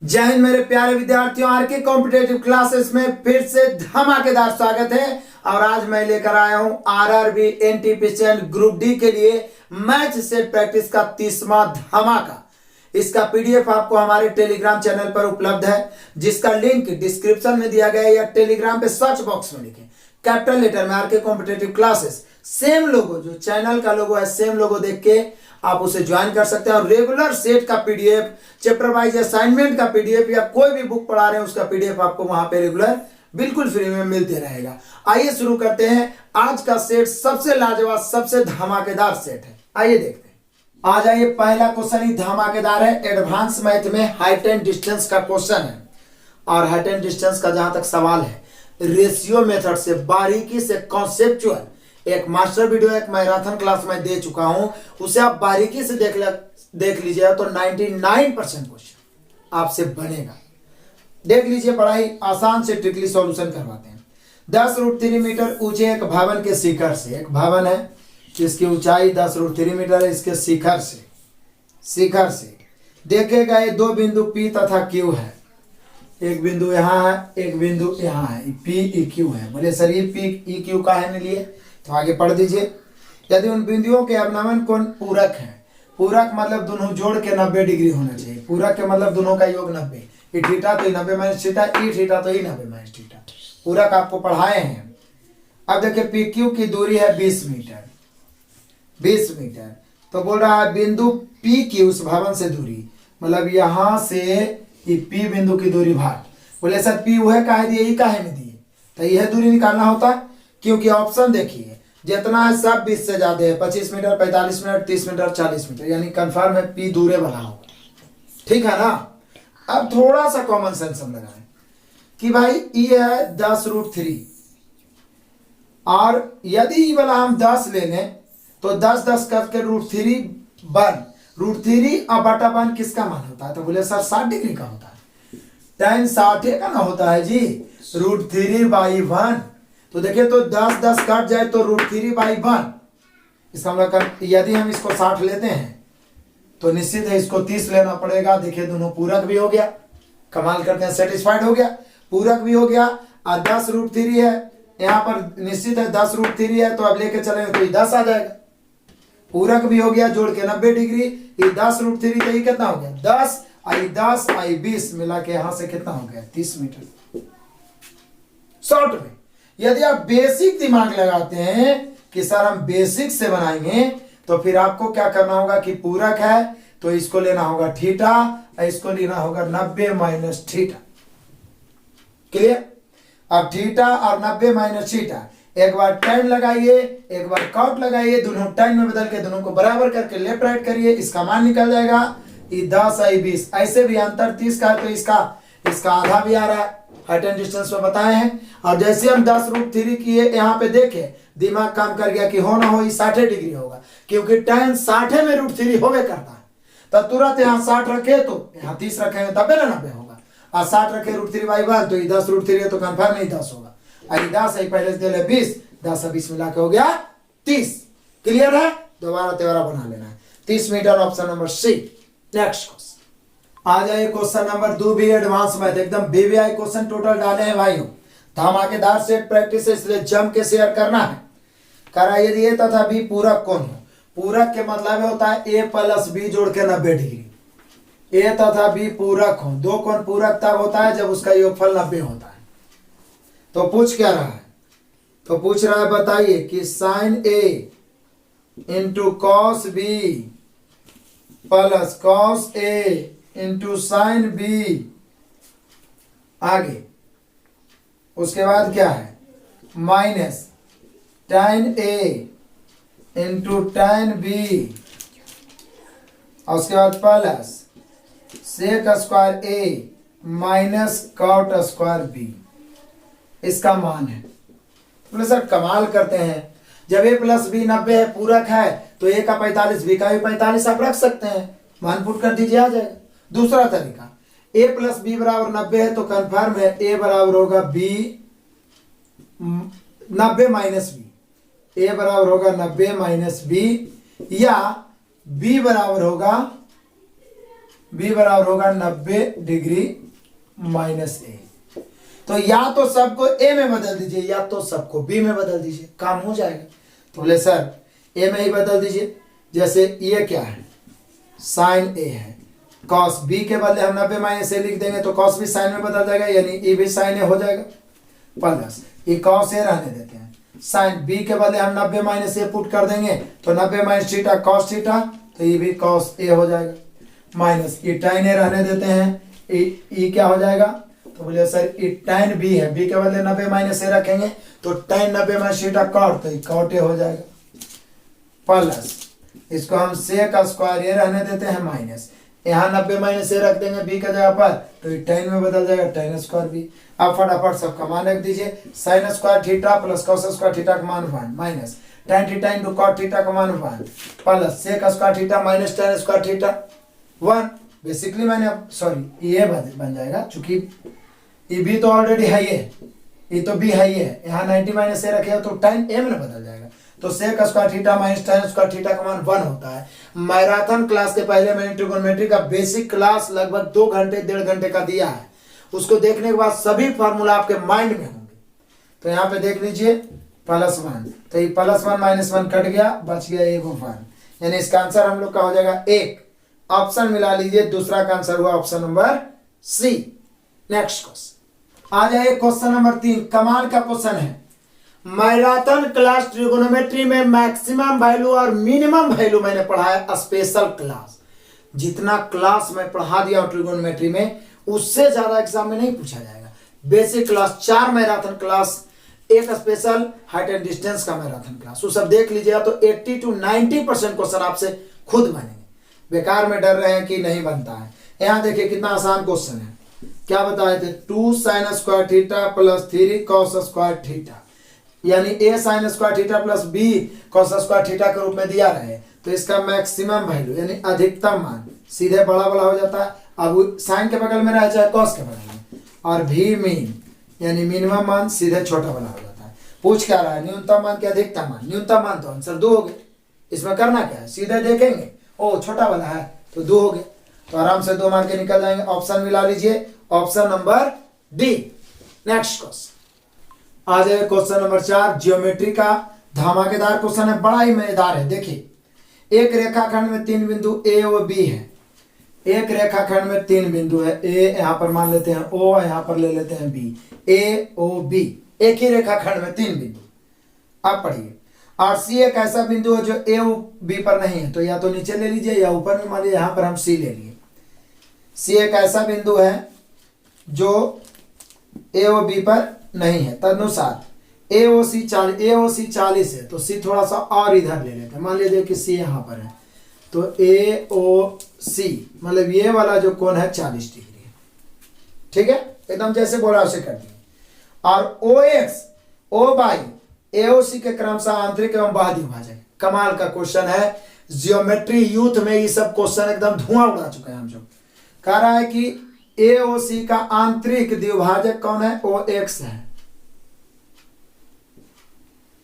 जय हिंद मेरे प्यारे विद्यार्थियों, आर के कॉम्पिटेटिव क्लासेस में फिर से धमाकेदार स्वागत है। और आज मैं लेकर आया हूं आरआरबी एनटीपीसी ग्रुप डी के लिए मैच सेट प्रैक्टिस का 30वां धमाका। इसका पीडीएफ आपको हमारे टेलीग्राम चैनल पर उपलब्ध है, जिसका लिंक डिस्क्रिप्शन में दिया गया है या टेलीग्राम पे सर्च बॉक्स में लिखें कैपिटल लेटर में आर के कॉम्पिटेटिव क्लासेस, सेम लोगो जो चैनल का लोगो है, सेम लोगो देख के आप उसे ज्वाइन कर सकते हैं। और रेगुलर सेट का पीडीएफ, चैप्टर वाइज असाइनमेंट का पीडीएफ या कोई भी बुक पढ़ा रहे हैं उसका पीडीएफ आपको वहां पे रेगुलर बिल्कुल फ्री में मिलते रहेगा। आइए शुरू करते हैं। आज का सेट सबसे लाजवाब, सबसे धमाकेदार सेट है। आइए देखते हैं। आज आइए, पहला क्वेश्चन ही धमाकेदार है। एडवांस मैथ में हाइट एंड डिस्टेंस का क्वेश्चन है। और हाइट एंड डिस्टेंस का जहां तक सवाल है, रेशियो मेथड से बारीकी से कॉन्सेप्चुअल एक मास्टर वीडियो, एक मैराथन क्लास में दे चुका हूं, उसे आप बारीकी से देख लीजिए तो 99% क्वेश्चन आपसे बनेगा। देख लीजिए, बड़ा आसान से ट्रिकली सॉल्यूशन करवाते हैं। 10√3 मीटर ऊंचे एक भवन के शिखर से, एक भवन है जिसकी ऊंचाई 10√3 मीटर है, इसके शिखर से देखे गए दो बिंदु P तथा Q है। एक बिंदु यहाँ है, एक बिंदु यहाँ है, PEQ है। बोले सर ये PEQ का है लिए, तो आगे पढ़ दीजिए। यदि उन बिंदुओं के अवनमन कोण पूरक है, पूरक मतलब दोनों जोड़ के 90 डिग्री होना चाहिए। पूरक के मतलब दोनों का योग 90, ई थीटा तो ई 90 माइनस थीटा, ई थीटा तो ई 90 माइनस थीटा। पूरक आपको पढ़ाए हैं। अब देखिए PQ की दूरी है 20 मीटर, 20 मीटर। तो बोल रहा है बिंदु PQ उस भवन से दूरी, मतलब यहां से P बिंदु की दूरी भाग। बोले सर P वह काहे दिए, ई काहे में दिए, तो यह दूरी निकालना होता, क्योंकि ऑप्शन देखिए जितना है सब 20 से ज्यादा है। 25 मीटर, 45 मिनट, 30 मीटर, 40 मीटर, यानी कंफर्म है P दूरे बना होगा। ठीक है ना। अब थोड़ा सा कॉमन सेंस हम लगाएं कि भाई E है 10√3, और यदि E वाला हम 10 ले लें तो 10 करके √3 बन, √3 और बटा बन किसका मान होता है, तो बोले सर 60 डिग्री का होता है। tan 60 का ना होता है जी, √3/1। तो देखिए, तो 10 कट जाए तो √3/1। इसका मतलब यदि हम इसको 60 लेते हैं तो निश्चित है इसको 30 लेना पड़ेगा। देखिए दोनों पूरक भी हो गया, कमाल करते हैं, सेटिस्फाइड हो गया, पूरक भी हो गया। और 10√3 है यहाँ पर, निश्चित है 10√3 है, तो अब लेके चलेंगे तो ये 10 आ जाएगा। पूरक भी हो गया, जोड़ के 90 डिग्री। ये 10√3 तो ये कितना हो गया 10, आई 10 आई 20 मिला के यहां से कितना हो गया 30 मीटर। शॉर्ट में यदि आप बेसिक दिमाग लगाते हैं कि सर हम बेसिक से बनाएंगे, तो फिर आपको क्या करना होगा कि पूरक है तो इसको लेना होगा थीटा, इसको लेना होगा 90 माइनस थीटा। क्लियर। अब थीटा और 90 माइनस थीटा, एक बार tan लगाइए, एक बार cot लगाइए, दोनों tan में बदल के दोनों को बराबर करके लेफ्ट राइट करिए, इसका मान निकल जाएगा। ये 10 आई 20, ऐसे भी अंतर 30 का है तो इसका आधा भी आ रहा है। हाइट एंड डिस्टेंस में बताए हैं। और जैसे हम 10√3 किए, यहाँ पे देखे दिमाग काम कर गया कि हो ना हो ये 60 डिग्री होगा, क्योंकि tan 60 में √3 होवे करता है। तो तुरंत यहाँ 60 रखे तो यहाँ 30 रखेंगे तब ना 90 होगा, और 60 रखे √3/1 तो ये 10√3 है तो कन्फर्म नहीं 10 होगा। आई 10 है पहले से ले 20, 10 और 20 मिला के हो गया 30। क्लियर है। दोबारा तेवरा बना लेना है। 30 metre, option number C. Next question आ जाए, क्वेश्चन नंबर 2 भी एडवांस मैथ, एकदम बीबीआई क्वेश्चन टोटल डाले हैं भाइयों। धमाकेदार सेट प्रैक्टिस है, इसलिए जम के शेयर करना है। करा यदि ए तथा बी पूरक कोण हो, पूरक के मतलब होता है ए प्लस बी जोड़ के 90 डिग्री। ए तथा बी पूरक हो, दो कोण पूरक तब होता है जब उसका योगफल 90 होता है। तो पूछ क्या रहा है, तो पूछ रहा है बताइए कि sin A into cos B plus cos A into sine B, आगे उसके बाद क्या है minus tan A into tan B, और उसके बाद plus sec square A minus cot square B, इसका मान है। बोले सर कमाल करते हैं, जब a प्लस बी 90 है, पूरक है, तो a का 45 b का भी 45 आप रख सकते हैं, मान पुट कर दीजिए, आ जाएगा। दूसरा तरीका, a प्लस बी बराबर 90 है तो कंफर्म है a बराबर होगा b 90 माइनस बी, a बराबर होगा 90 माइनस बी, या b बराबर होगा बी बराबर होगा 90 डिग्री माइनस ए। तो या तो सबको ए में बदल दीजिए या तो सबको बी में बदल दीजिए, काम हो जाएगा। तो बोले सर ए में ही बदल दीजिए। जैसे ये क्या है, साइन ए है, कॉस बी के बदले हम 90 माइनस ए लिख देंगे तो कॉस भी साइन में बदल जाएगा, यानी ई भी साइन ए हो जाएगा, प्लस ये कॉस ए रहने देते हैं, साइन बी के बदले हम 90 माइनस ए पुट कर देंगे तो 90 माइनस थीटा कॉस थीटा, तो ये भी कॉस ए हो जाएगा, माइनस ये tan ए रहने देते हैं, ई क्या हो जाएगा, तो बोले सर ये tan बी है, बी के बदले 90 माइनस ए रखेंगे तो tan 90 माइनस थीटा कॉट, तो ये कॉट ए हो जाएगा, प्लस इसको हम सेक का स्क्वायर ए रहने देते हैं माइनस, यहाँ 90 माइनस ए रख देंगे बी का जगह पर तो ये tan में बदल जाएगा tan स्क्वायर बी। अब फटाफट सबका मान रख दीजिए, sine square theta plus cos square theta का मान 1 minus tan theta into cot theta का मान 1 plus sec square theta minus tan square theta 1। Basically मैंने अब सॉरी ये बन जाएगा, चूंकि ये बी तो ऑलरेडी है, ये तो बी है, ये यहाँ 90 माइनस ए रखे तो tan ए में बदल जाएगा, तो sec square theta minus tan square theta का मान 1 होता है। मैराथन क्लास के पहले मैंने ट्रिगोनोमेट्री का बेसिक क्लास लगभग 2 घंटे 1.5 घंटे का दिया है, उसको देखने के बाद सभी फार्मूला आपके माइंड में होंगे। तो यहाँ पे देख लीजिए +1, तो ये +1 -1 कट गया, बच गया ये 1, यानी इसका आंसर हम लोग का हो जाएगा 1। ऑप्शन मिला लीजिए, दूसरा का आंसर हुआ option number C. Next question आ जाइए, क्वेश्चन नंबर 3, कमाल का क्वेश्चन है। मैराथन क्लास ट्रिगोनोमेट्री में मैक्सिमम वैल्यू और मिनिमम वैल्यू मैंने पढ़ाया स्पेशल क्लास, जितना क्लास मैं पढ़ा दिया हूं ट्रिगोनोमेट्री में उससे ज्यादा एग्जाम में नहीं पूछा जाएगा। बेसिक क्लास 4 मैराथन क्लास, एक स्पेशल हाइट एंड डिस्टेंस का मैराथन क्लास, वो सब देख लीजिएगा तो 80 to 90% क्वेश्चन आपसे खुद बनेंगे। बेकार में डर रहे हैं कि नहीं बनता है, यहाँ देखिए कितना आसान क्वेश्चन है। क्या बताए थे, 2 sin square theta plus 3 cos square theta, यानी a sin square theta plus b cos square theta के रूप में दिया रहे, तो इसका मैक्सिमम वैल्यू यानी अधिकतम मान सीधे बड़ा बड़ा हो जाता है, अब साइन के बगल में रहे चाहे cos के बगल में, और v मीन यानी मिनिमम मान सीधे छोटा बड़ा हो जाता है। पूछ क्या रहा है, न्यूनतम मान के अधिकतम मान, न्यूनतम मान तो आंसर 2 हो गए, इसमें करना क्या है, सीधे देखेंगे ओ छोटा वाला है तो 2 हो गए, तो आराम से 2 मान के निकल जाएंगे। ऑप्शन मिला लीजिए, option number D. Next question आ जाए, क्वेश्चन नंबर 4, ज्योमेट्री का धमाकेदार क्वेश्चन है, बड़ा ही मजेदार है। देखिए एक रेखाखंड में 3 बिंदु ए और बी है, एक रेखाखंड में 3 बिंदु है, ए यहाँ पर मान लेते हैं ओ, यहाँ पर ले लेते हैं बी, ए ओ बी, एक ही रेखाखंड में 3 बिंदु। अब पढ़िए, और सी एक ऐसा बिंदु है जो ए ओ बी पर नहीं है, तो या तो नीचे ले लीजिए या ऊपर में, मान लीजिए यहाँ पर हम सी ले लिए। सी एक ऐसा बिंदु है जो ए ओ बी पर नहीं है, तदनुसार ए ओ सी 40 है, तो सी थोड़ा सा और इधर ले लेते हैं, मान लीजिए कि सी यहाँ पर है, तो ए ओ सी मतलब ये वाला जो कोण है 40 डिग्री है, ठीक है, एकदम जैसे बोला उसे कर दिए। और ओ एक्स ओ बाई एओसी के क्रमशः आंतरिक एवं बाह्य विभाजक। कमाल का क्वेश्चन है, जियोमेट्री यूथ में ये सब क्वेश्चन एकदम धुआं उड़ा चुके हैं हम जो। कह रहा है कि एओसी का आंतरिक द्विभाजक कौन है, ओ एक्स है,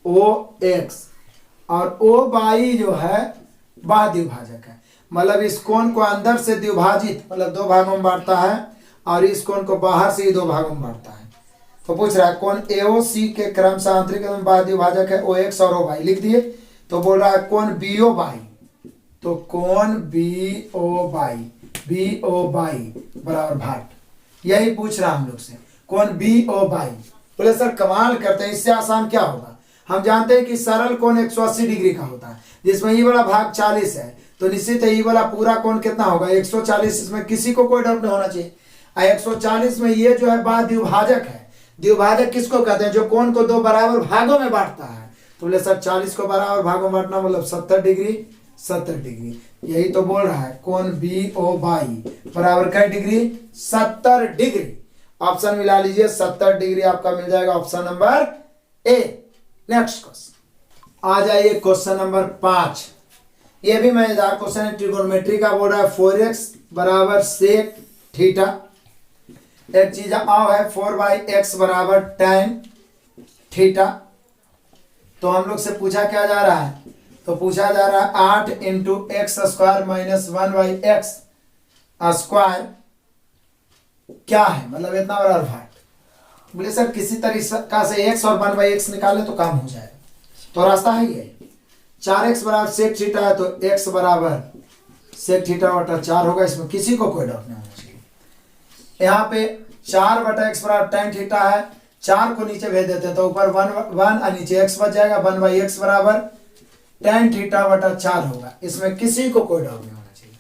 ओ एक्स, और ओ बाई जो है बाह्य द्विभाजक है, मतलब इस कोण को अंदर से द्विभाजित मतलब 2 भागों में बांटता है और इस कोण को बाहर से ही 2 भागों में बांटता है। तो पूछ रहा है कोण एओसी के क्रमशः आंतरिक एवं बाह्य द्विभाजक है ओ एक्स और ओ बाई, लिख दिए। तो बोल रहा है कोण बीओ बाई, तो कोण बीओ बाई बराबर भाट, यही पूछ रहा हम लोग से, कोण बीओ बाई। बोले सर कमाल करते हैं, इससे आसान क्या होगा, हम जानते हैं कि सरल कोण 180 डिग्री का होता है, जिसमें ये वाला भाग 40 है, तो निश्चित है ये वाला पूरा कोण कितना होगा 140, इसमें किसी को कोई डाउट नहीं होना चाहिए। 140 में ये जो है बाह्य द्विभाजक है, द्विभाजक किसको कहते हैं, जो कोण को 2 बराबर भागों में बांटता है। तो बोले सर 40 को बराबर भागों में बांटना मतलब 70 डिग्री, यही तो बोल रहा है, कोण बी ओ बाई बराबर कई डिग्री 70 डिग्री। ऑप्शन मिला लीजिए, 70 डिग्री आपका मिल जाएगा, option number A. Next question आ जाइए, क्वेश्चन नंबर 5, ये भी मजेदार क्वेश्चन है, ट्रिगोनोमेट्री का बोल रहा है 4x बराबर सेक थीटा, एक चीज आओ है 4/x बराबर tan थीटा। तो हम लोग से पूछा क्या जा रहा है, तो पूछा जा रहा है 8 × x² - 1/x स्क्वायर क्या है, मतलब इतना बड़ा भाग। बोले सर किसी तरीका से एक्स और 1/x निकाले तो काम हो जाएगा, तो रास्ता है ये 4x बराबर सेक थीटा है, तो x बराबर सेक थीटा बटा 4 होगा, इसमें किसी को कोई डाउट नहीं होना चाहिए। यहाँ पे 4/x बराबर tan थीटा है, 4 को नीचे भेज देते हैं तो ऊपर 1 और नीचे x बच जाएगा, 1/x बराबर tan थीटा बटा 4 होगा, इसमें किसी को कोई डाउट नहीं होना चाहिए।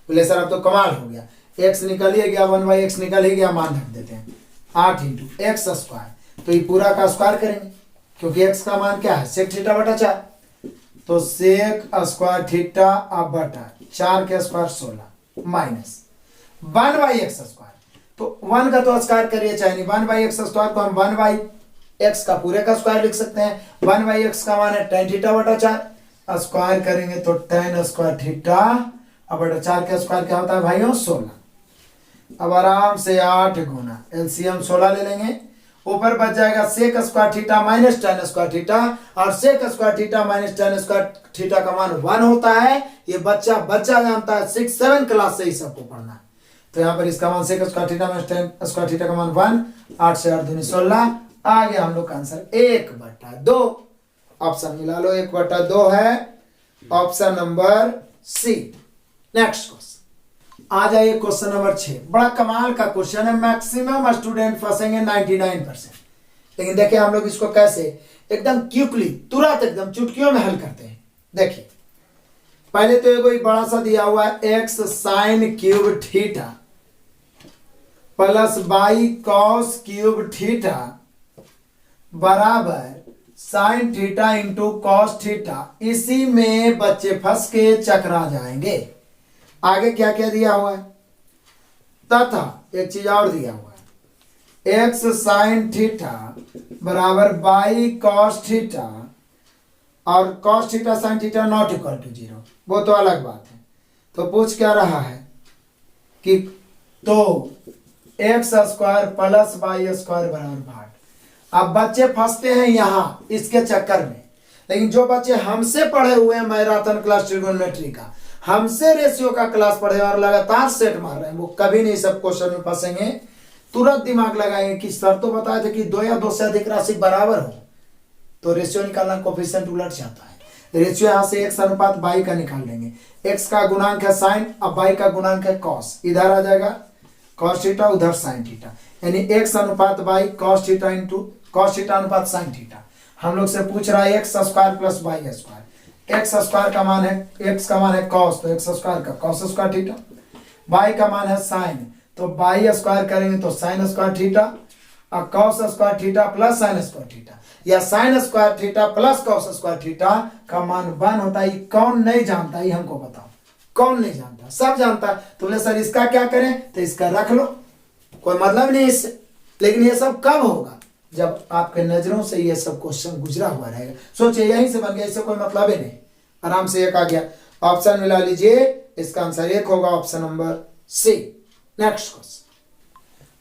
बोले सर अब तो कमाल हो गया, x निकल ही गया, 1/x निकल ही गया, मान रख देते हैं 8 इंटू एक्स स्क्वायर, तो ये पूरा का स्क्वायर करेंगे क्योंकि x का मान क्या है सेक थीटा बटा 4, तो सेक स्क्वायर थीटा अब बटा 4 के स्क्वायर 16 माइनस 1/x स्क्वायर, तो 1 का तो स्क्वायर करिए चाहे नहीं, 1/x स्क्वायर को हम 1/x का पूरे का स्क्वायर लिख सकते हैं, 1/x का मान है tan थीटा बटा 4, स्क्वायर करेंगे तो tan स्क्वायर थीटा अब बटा 4 का स्क्वायर क्या होता है भाइयों 16। अब आराम से 8 गुना एलसीएम 16 ले लेंगे, ऊपर बच जाएगा sec square theta minus tan square theta, और sec square theta minus tan square theta का मान 1 होता है, ये बच्चा जानता है, 6-7 क्लास से ही सबको पढ़ना है। तो यहाँ पर इसका मान sec square theta minus tan square theta का मान 1, 8 से 8 दूनी 16, आ गया हम लोग का आंसर 1/2। ऑप्शन मिला लो 1/2 है option number C. Next question आ जाइए क्वेश्चन नंबर 6, बड़ा कमाल का क्वेश्चन है, मैक्सिमम स्टूडेंट फंसेंगे 99%, लेकिन देखिए हम लोग इसको कैसे एकदम क्विकली तुरंत एकदम चुटकियों में हल करते हैं। देखिए पहले तो ये कोई बड़ा सा दिया हुआ है x sine cube theta plus y cos cube theta बराबर sine theta into cos theta, इसी में बच्चे फंस के चकरा जाएंगे। आगे क्या क्या दिया हुआ है, तथा एक चीज और दिया हुआ है x साइन थीटा बराबर y कॉस थीटा, और cos theta sine theta not equal to 0, वो तो अलग बात है। तो पूछ क्या रहा है कि तो x square plus y square बराबर भाग। अब बच्चे फंसते हैं यहाँ इसके चक्कर में, लेकिन जो बच्चे हमसे पढ़े हुए हैं मैराथन क्लास ट्रिगोनोमेट्री का, हमसे रेशियो का क्लास पढ़े और लगातार सेट मार रहे हैं, वो कभी नहीं सब क्वेश्चन में फंसेंगे, तुरंत दिमाग लगाएंगे कि सर तो बताए थे कि 2 या 2 से अधिक राशि बराबर हो तो रेशियो निकालना कोफिशिएंट उलट जाता है। रेशियो यहाँ से x अनुपात y का निकाल लेंगे, x का गुणांक है साइन, अब y का गुणांक है कॉस, इधर आ जाएगा कॉस थीटा उधर साइन थीटा, यानी x अनुपात y cos theta into cos theta अनुपात साइन थीटा। हम लोग से पूछ रहा है x square plus y square, x square का मान है x का मान है कॉस, तो x स्क्वायर का कॉस स्क्वायर थीटा, y का मान है साइन, तो y स्क्वायर करेंगे तो साइन स्क्वायर थीटा, और cos square theta plus sine square theta, या sine square theta plus cos square theta का मान 1 होता है। कौन नहीं जानता है हमको बताओ, कौन नहीं जानता, सब जानता है। तो बोले सर इसका क्या करें, तो इसका रख लो, कोई मतलब नहीं इससे, लेकिन ये सब कब होगा जब आपके नजरों से ये सब क्वेश्चन गुजरा हुआ रहेगा। सोचिए यहीं से बन गया, इससे कोई मतलब ही नहीं, आराम से एक आ गया। ऑप्शन मिला लीजिए, इसका आंसर 1 होगा option number C. Next question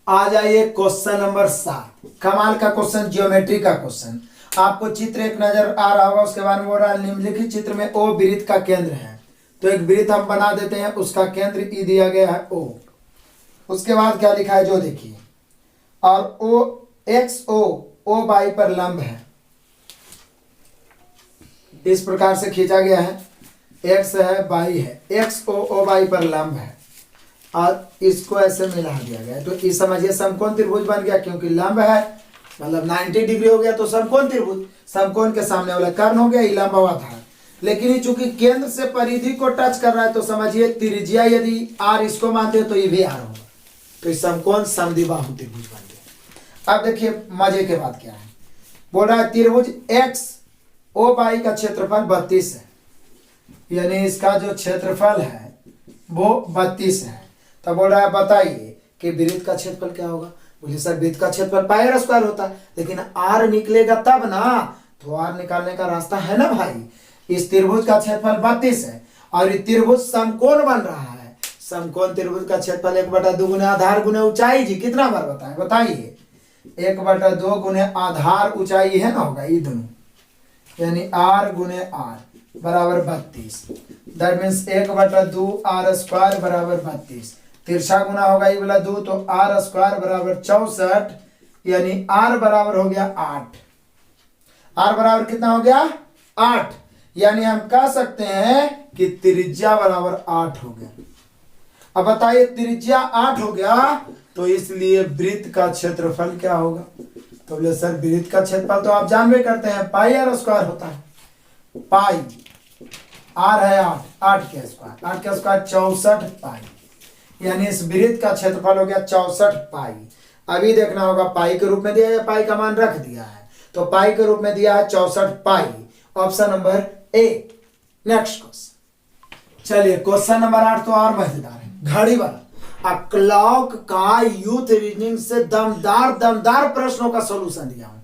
आ जाइए क्वेश्चन नंबर 7, कमाल का क्वेश्चन, ज्योमेट्री का क्वेश्चन। आपको चित्र एक नजर आ रहा होगा, उसके बाद में निम्नलिखित चित्र में ओ वृत्त का केंद्र है, तो एक वृत्त हम बना देते हैं, उसका केंद्र ई दिया गया है ओ। उसके बाद क्या लिखा है जो देखिए, और ओ एक्स ओ बाई पर लंब है, इस प्रकार से खींचा गया है, एक्स है बाई है, एक्स ओ बाई पर लंब है, और इसको ऐसे मिला दिया गया, तो इस समझिए समकोण त्रिभुज बन गया, क्योंकि लंब है मतलब 90 डिग्री हो गया तो समकोण त्रिभुज, समकोण के सामने वाला कर्ण हो गया, लंब आधार। लेकिन ये चूंकि केंद्र से परिधि को टच कर रहा है, तो समझिए त्रिज्या यदि r इसको मानते हैं तो ये भी r होगा, तो इस समकोण समद्विबाहु त्रिभुज बन गया। अब देखिए मजे के बात क्या है, बोल रहा है त्रिभुज एक्स ओ बाई का क्षेत्रफल 32 है, यानी इसका जो क्षेत्रफल है वो 32 है। तब बोल रहा है बताइए कि वृत्त का क्षेत्रफल क्या होगा। बोले सर वृत्त का क्षेत्रफल पाई आर स्क्वायर होता है, लेकिन आर निकलेगा तब ना, तो आर निकालने का रास्ता है ना भाई। इस त्रिभुज का क्षेत्रफल 32 है और ये त्रिभुज समकोण बन रहा है, समकोण त्रिभुज का क्षेत्रफल 1/2 गुने आधार गुने ऊंचाई, जी कितना बार बताएं बताइए, 1/2 गुने आधार ऊंचाई है ना, होगा ये दोनों, यानी r गुने r बराबर 32, दैट मीन्स 1/2 r स्क्वायर बराबर 32। तिरछा गुना होगा ये वाला 2, तो आर स्क्वायर बराबर 64, यानी आर बराबर हो गया 8। आर बराबर कितना हो गया 8, यानी हम कह सकते हैं कि त्रिज्या बराबर 8 हो गया। अब बताइए त्रिज्या 8 हो गया तो इसलिए वृत्त का क्षेत्रफल क्या होगा? तो बोले सर वृत्त का क्षेत्रफल तो आप जानबे करते हैं पाई आर स्क्वायर होता है। पाई आर है 8, 8 के स्क्वायर 64 पाई, यानी इस वृत्त का क्षेत्रफल हो गया 64 पाई। अभी देखना होगा पाई के रूप में दिया है, पाई का मान रख दिया है, तो पाई के रूप में दिया है 64 pi, option number A. Next question, चलिए क्वेश्चन नंबर 8 तो और मजेदार है, घड़ी वाला। अ क्लॉक का यूथ रीजनिंग से दमदार प्रश्नों का सोल्यूशन दिया हूं,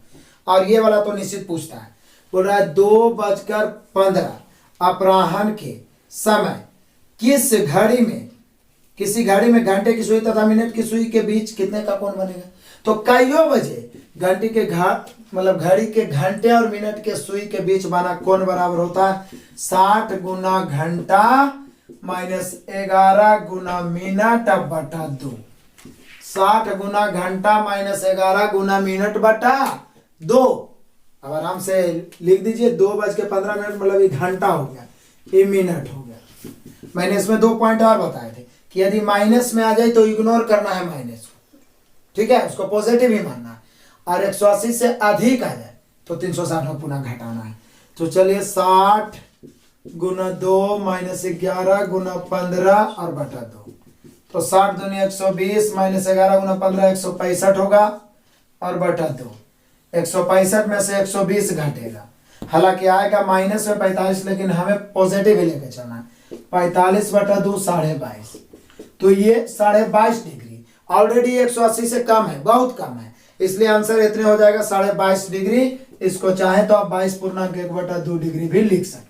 और ये वाला तो निश्चित पूछता है। बोल रहा है 2:15 अपराह्न के समय किसी घड़ी में घंटे की सुई तथा मिनट की सुई के बीच कितने का कोण बनेगा? तो कईयों बजे घड़ी के घंटे और मिनट के सुई के बीच बना कोण बराबर होता है 60 गुना घंटा माइनस 11 गुना मिनट बटा 2। 60 गुना घंटा माइनस 11 गुना मिनट बटा 2। अब आराम से लिख दीजिए 2:15 मतलब ये घंटा हो गया, ये मिनट हो गया। मैंने इसमें 2 पॉइंट और बताए थे कि यदि माइनस में आ जाए तो इग्नोर करना है माइनस को, ठीक है, उसको पॉजिटिव ही मानना है। और 180 से अधिक आ जाए तो 360 में पुनः घटाना है। तो चलिए 60 गुना 2 माइनस 11 गुना 15 और बटा 2, तो 60 दूनी 120 माइनस 11 गुना 15 165 होगा और बटा 2। 165 में से 120 घटेगा, हालांकि आएगा माइनस में 45, लेकिन हमें पॉजिटिव ही लेके चलना है। 45 बटा 2 22.5, तो ये 22.5 डिग्री ऑलरेडी 180 से कम है, बहुत कम है, इसलिए आंसर इतने हो जाएगा 22.5 डिग्री। इसको चाहे तो आप 22.1/2 डिग्री भी लिख सकते हैं,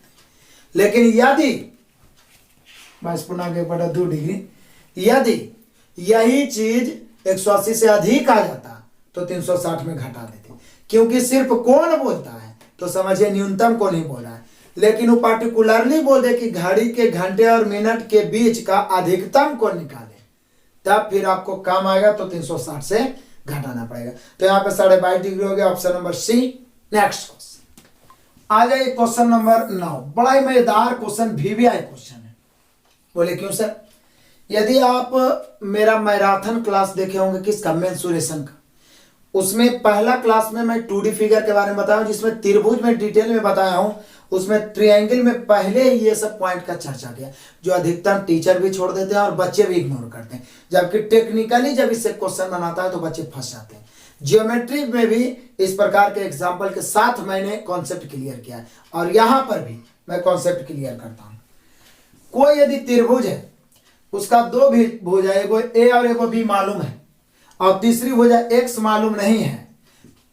लेकिन यदि 22.1/2 डिग्री यदि यही चीज 180 से अधिक आ जाता तो 360 में घटा देते, क्योंकि सिर्फ कोण बोलता है तो समझिए न्यूनतम को नहीं बोला है, लेकिन वो पार्टिकुलरली बोल दे कि घड़ी के घंटे और मिनट के बीच का अधिकतम को निकाले, तब फिर आपको काम आएगा, तो 360 से घटाना पड़ेगा। तो यहाँ पे 22.5 डिग्री हो गया, option number C. Next question आ जाए क्वेश्चन नंबर 9, बड़ा ही मजेदार क्वेश्चन, VVI क्वेश्चन है। बोले क्यों सर? यदि आप मेरा मैराथन क्लास देखे होंगे किसका, मेंसुरेशन का, उसमें पहला क्लास में मैं 2D फिगर के बारे में बताया हूं, जिसमें त्रिभुज में डिटेल में बताया हूं, उसमें ट्रायंगल में पहले ही ये सब पॉइंट का चर्चा किया, जो अधिकतम टीचर भी छोड़ देते हैं और बच्चे भी इग्नोर करते हैं, जबकि टेक्निकली जब इससे क्वेश्चन बनाता है तो बच्चे फंस जाते हैं। जियोमेट्री में भी इस प्रकार के एग्जाम्पल के साथ मैंने कॉन्सेप्ट क्लियर किया है, और यहां पर भी मैं कॉन्सेप्ट क्लियर करता हूं। कोई यदि त्रिभुज है, उसका 2 भुजा, एगो ए और एगो बी मालूम है, और तीसरी भुजा एक्स मालूम नहीं है,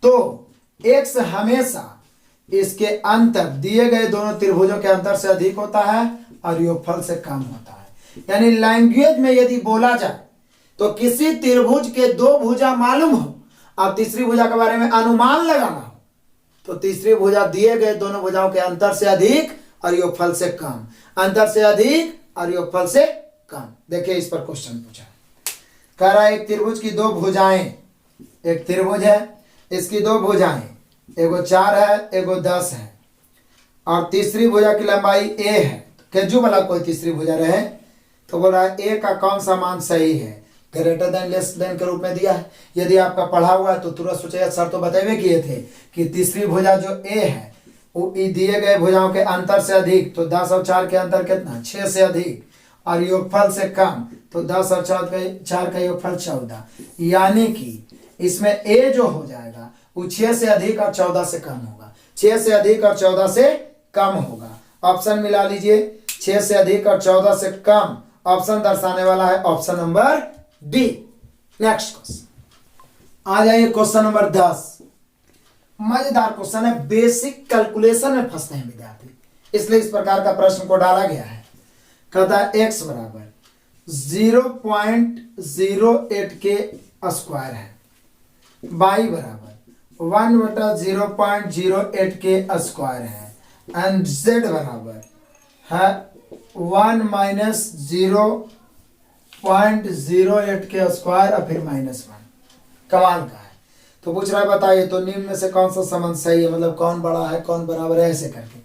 तो एक्स हमेशा इसके अंतर दिए गए दोनों त्रिभुजों के अंतर से अधिक होता है और योगफल से कम होता है। यानी लैंग्वेज में यदि बोला जाए तो किसी त्रिभुज के 2 भुजा मालूम हो और तीसरी भुजा के बारे में अनुमान लगाना हो, तो तीसरी भुजा दिए गए दोनों भुजाओं के अंतर से अधिक और योगफल से कम, अंतर से अधिक और योगफल से कम। देखिए इस पर क्वेश्चन पूछा, कह रहा है एक त्रिभुज की 2 भुजाएं, एक त्रिभुज है, इसकी 2 भुजाएं, एगो 4 है, एगो 10 है, और तीसरी भुजा की लंबाई a है। केजू वाला कोई तीसरी भुजा रहे, तो बोल रहा है a का कौन सा मान सही है, ग्रेटर देन लेस देन के रूप में दिया है। यदि आपका पढ़ा हुआ है तो तुरंत सोचेगा सर तो बताए किए थे कि तीसरी भुजा जो a है वो दिए गए भुजाओं के अंतर से अधिक, तो 10 और 4 के अंतर कितना, 6 से अधिक, और योगफल से कम, तो 10 और 4 का योगफल 14, यानी कि इसमें a जो हो जाएगा वो 6 से अधिक और 14 से कम होगा, 6 से अधिक और 14 से कम होगा। ऑप्शन मिला लीजिए, 6 से अधिक और 14 से कम, ऑप्शन दर्शाने वाला है option number D. Next question आ जाइए क्वेश्चन नंबर 10, मजेदार क्वेश्चन है, बेसिक कैलकुलेशन में फंसते हैं विद्यार्थी, इसलिए इस प्रकार का प्रश्न को डाला गया है। कहता है x बराबर 0.08 के स्क्वायर है, y बराबर 1/0.08 के स्क्वायर है, एंड z बराबर है 1 - 0 0.08 के स्क्वायर और फिर -1। कमाल का है। तो पूछ रहा है बताइए तो निम्न में से कौन सा संबंध सही है, मतलब कौन बड़ा है कौन बराबर है, ऐसे करके।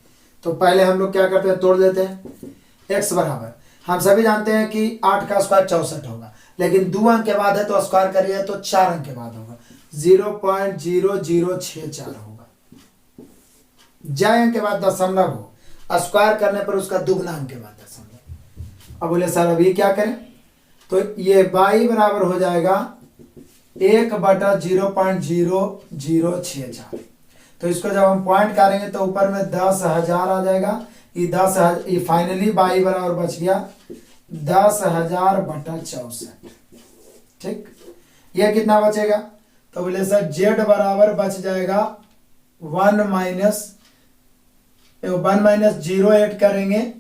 तो पहले हम लोग क्या करते हैं, तोड़ देते हैं। x बराबर, हम सभी जानते हैं कि 8 का स्क्वायर 64 होगा, लेकिन 2 अंक के बाद है तो स्क्वायर करिए तो 4 अंक के बाद होगा, 0.0064 होगा। जय अंक के बाद दशमलव हो, स्क्वायर करने पर उसका दुगना अंक के बाद दशमलव। अब बोले सर अभी क्या करें, तो ये y बराबर हो जाएगा 1/0.0064। तो इसको जब हम पॉइंट करेंगे तो ऊपर में 10,000 आ जाएगा, ये 10,000, ये फाइनली y बराबर बच गया 10,000/64। ठीक, ये कितना बचेगा, तो बोले सर z बराबर बच जाएगा 1 - 0.8 करेंगे,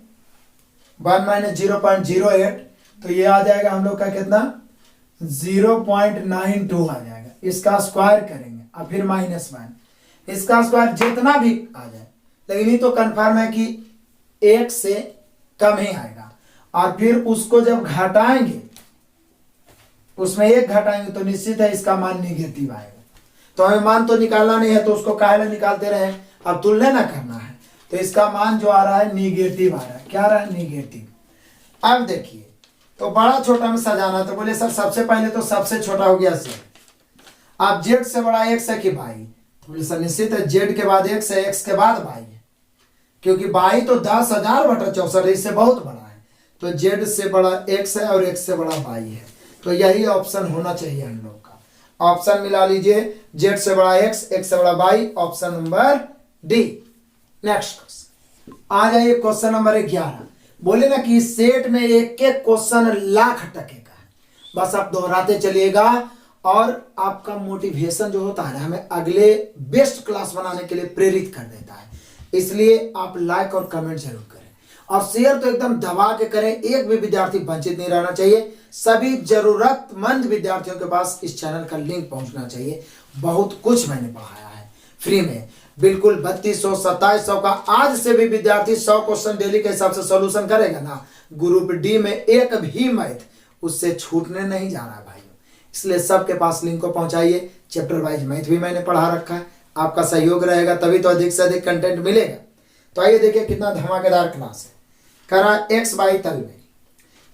1 - 0.08, तो ये आ जाएगा हम लोग का कितना 0.92 आ जाएगा। इसका स्क्वायर करेंगे और फिर -1, इसका स्क्वायर जितना भी आ जाए, लेकिन ये तो कंफर्म है कि 1 से कम ही आएगा। और फिर उसको जब घटाएंगे, उसमें 1 घटाएंगे तो निश्चित है इसका मान निगेटिव आएगा। तो हमें मान तो निकालना नहीं है, तो उसको काहे में निकालते रहे, अब तुलना ना करना है। तो इसका मान जो आ रहा है निगेटिव आ रहा है, क्या आ रहा है, निगेटिव। अब देखिए, तो बड़ा छोटा में सजाना, तो बोले सर सबसे पहले तो सबसे छोटा हो गया z। अब z से बड़ा x है कि y, तो बोले सर निश्चित है z के बाद x है, x के बाद y है, क्योंकि y तो 10,000/64 है, इससे बहुत बड़ा है। तो z से बड़ा x है और x से बड़ा y है, तो यही ऑप्शन होना चाहिए हम लोग का। ऑप्शन मिला लीजिए, z से बड़ा x, x से बड़ा y, option number D. Next question आ जाइए, क्वेश्चन नंबर 11। बोले ना कि इस सेट में एक एक क्वेश्चन लाख टके का है, बस आप दोहराते चलिएगा और आपका मोटिवेशन जो होता है ना, हमें अगले बेस्ट क्लास बनाने के लिए प्रेरित कर देता है। इसलिए आप लाइक और कमेंट जरूर करें और शेयर तो एकदम दबा के करें, एक भी विद्यार्थी वंचित नहीं रहना चाहिए। सभी जरूरतमंद विद्यार्थियों के पास इस चैनल का लिंक पहुंचना चाहिए। बहुत कुछ मैंने पढ़ाया है फ्री में, बिल्कुल 3200 2700 का। आज से भी विद्यार्थी 100 क्वेश्चन डेली के हिसाब से सॉल्यूशन करेगा ना, ग्रुप डी में एक भी मैथ उससे छूटने नहीं जा रहा भाइयों। इसलिए सबके पास लिंक को पहुंचाइए। चैप्टर वाइज मैथ भी मैंने पढ़ा रखा है, आपका सहयोग रहेगा तभी तो अधिक से अधिक कंटेंट मिलेगा। तो आइए देखिए कितना धमाकेदार क्लास है। करा एक्स वाई तल में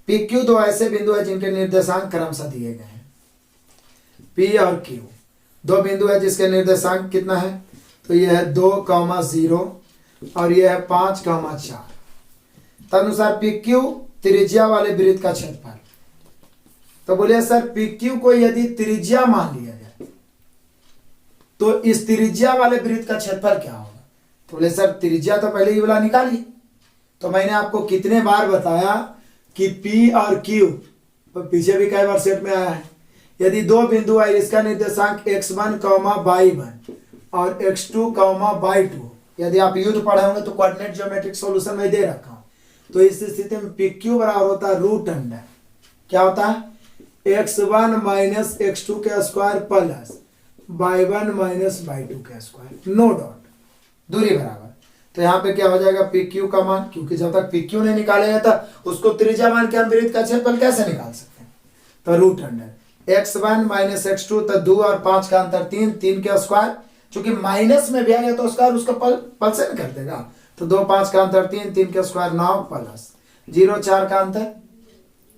पी क्यू दो ऐसे बिंदु है जिनके निर्देशांक क्रमशः दिए गए हैं। पी और क्यू दो बिंदु है जिसके निर्देशांक कितना है, तो यह है 2,0 और यह है 5,4। तदनुसार पी क्यू त्रिज्या वाले वृत्त का क्षेत्रफल। तो बोलिए सर पी क्यू को यदि त्रिज्या मान लिया जाए तो इस त्रिज्या वाले वृत्त का क्षेत्रफल क्या होगा। तो बोले सर त्रिज्या तो पहले ही वाला निकालिए। तो मैंने आपको कितने बार बताया कि पी और क्यू, तो पीछे भी कई बार सेट में आया है। यदि दो बिंदु है, इसका निर्देशांक x1, y1 और x2, y2, यदि आप युद्ध पढ़े होंगे तो कोऑर्डिनेट ज्योमेट्रिक सॉल्यूशन में दे रखा हूं। तो इस स्थिति में पी क्यू बराबर होता है √अंडर, क्या होता है, x1 माइनस x2 के square plus y1 minus y2 के स्क्वायर, नो डॉट, दूरी बराबर। तो यहाँ पे क्या हो जाएगा, पी क्यू का मान, क्योंकि जब तक पी क्यू नहीं निकालेंगे तो उसको त्रिज्या मान के हम वृत्त का क्षेत्रफल कैसे निकाल सकते हैं। तो √अंडर x1 माइनस x2, तो 2 और 5 का अंतर 3, 3 के स्क्वायर, चूंकि माइनस में भी आएगा तो स्क्वायर उसका पल से नहीं कर देगा। तो 2 5 का अंतर 3, 3 के स्क्वायर 9 प्लस 0 4 का अंतर,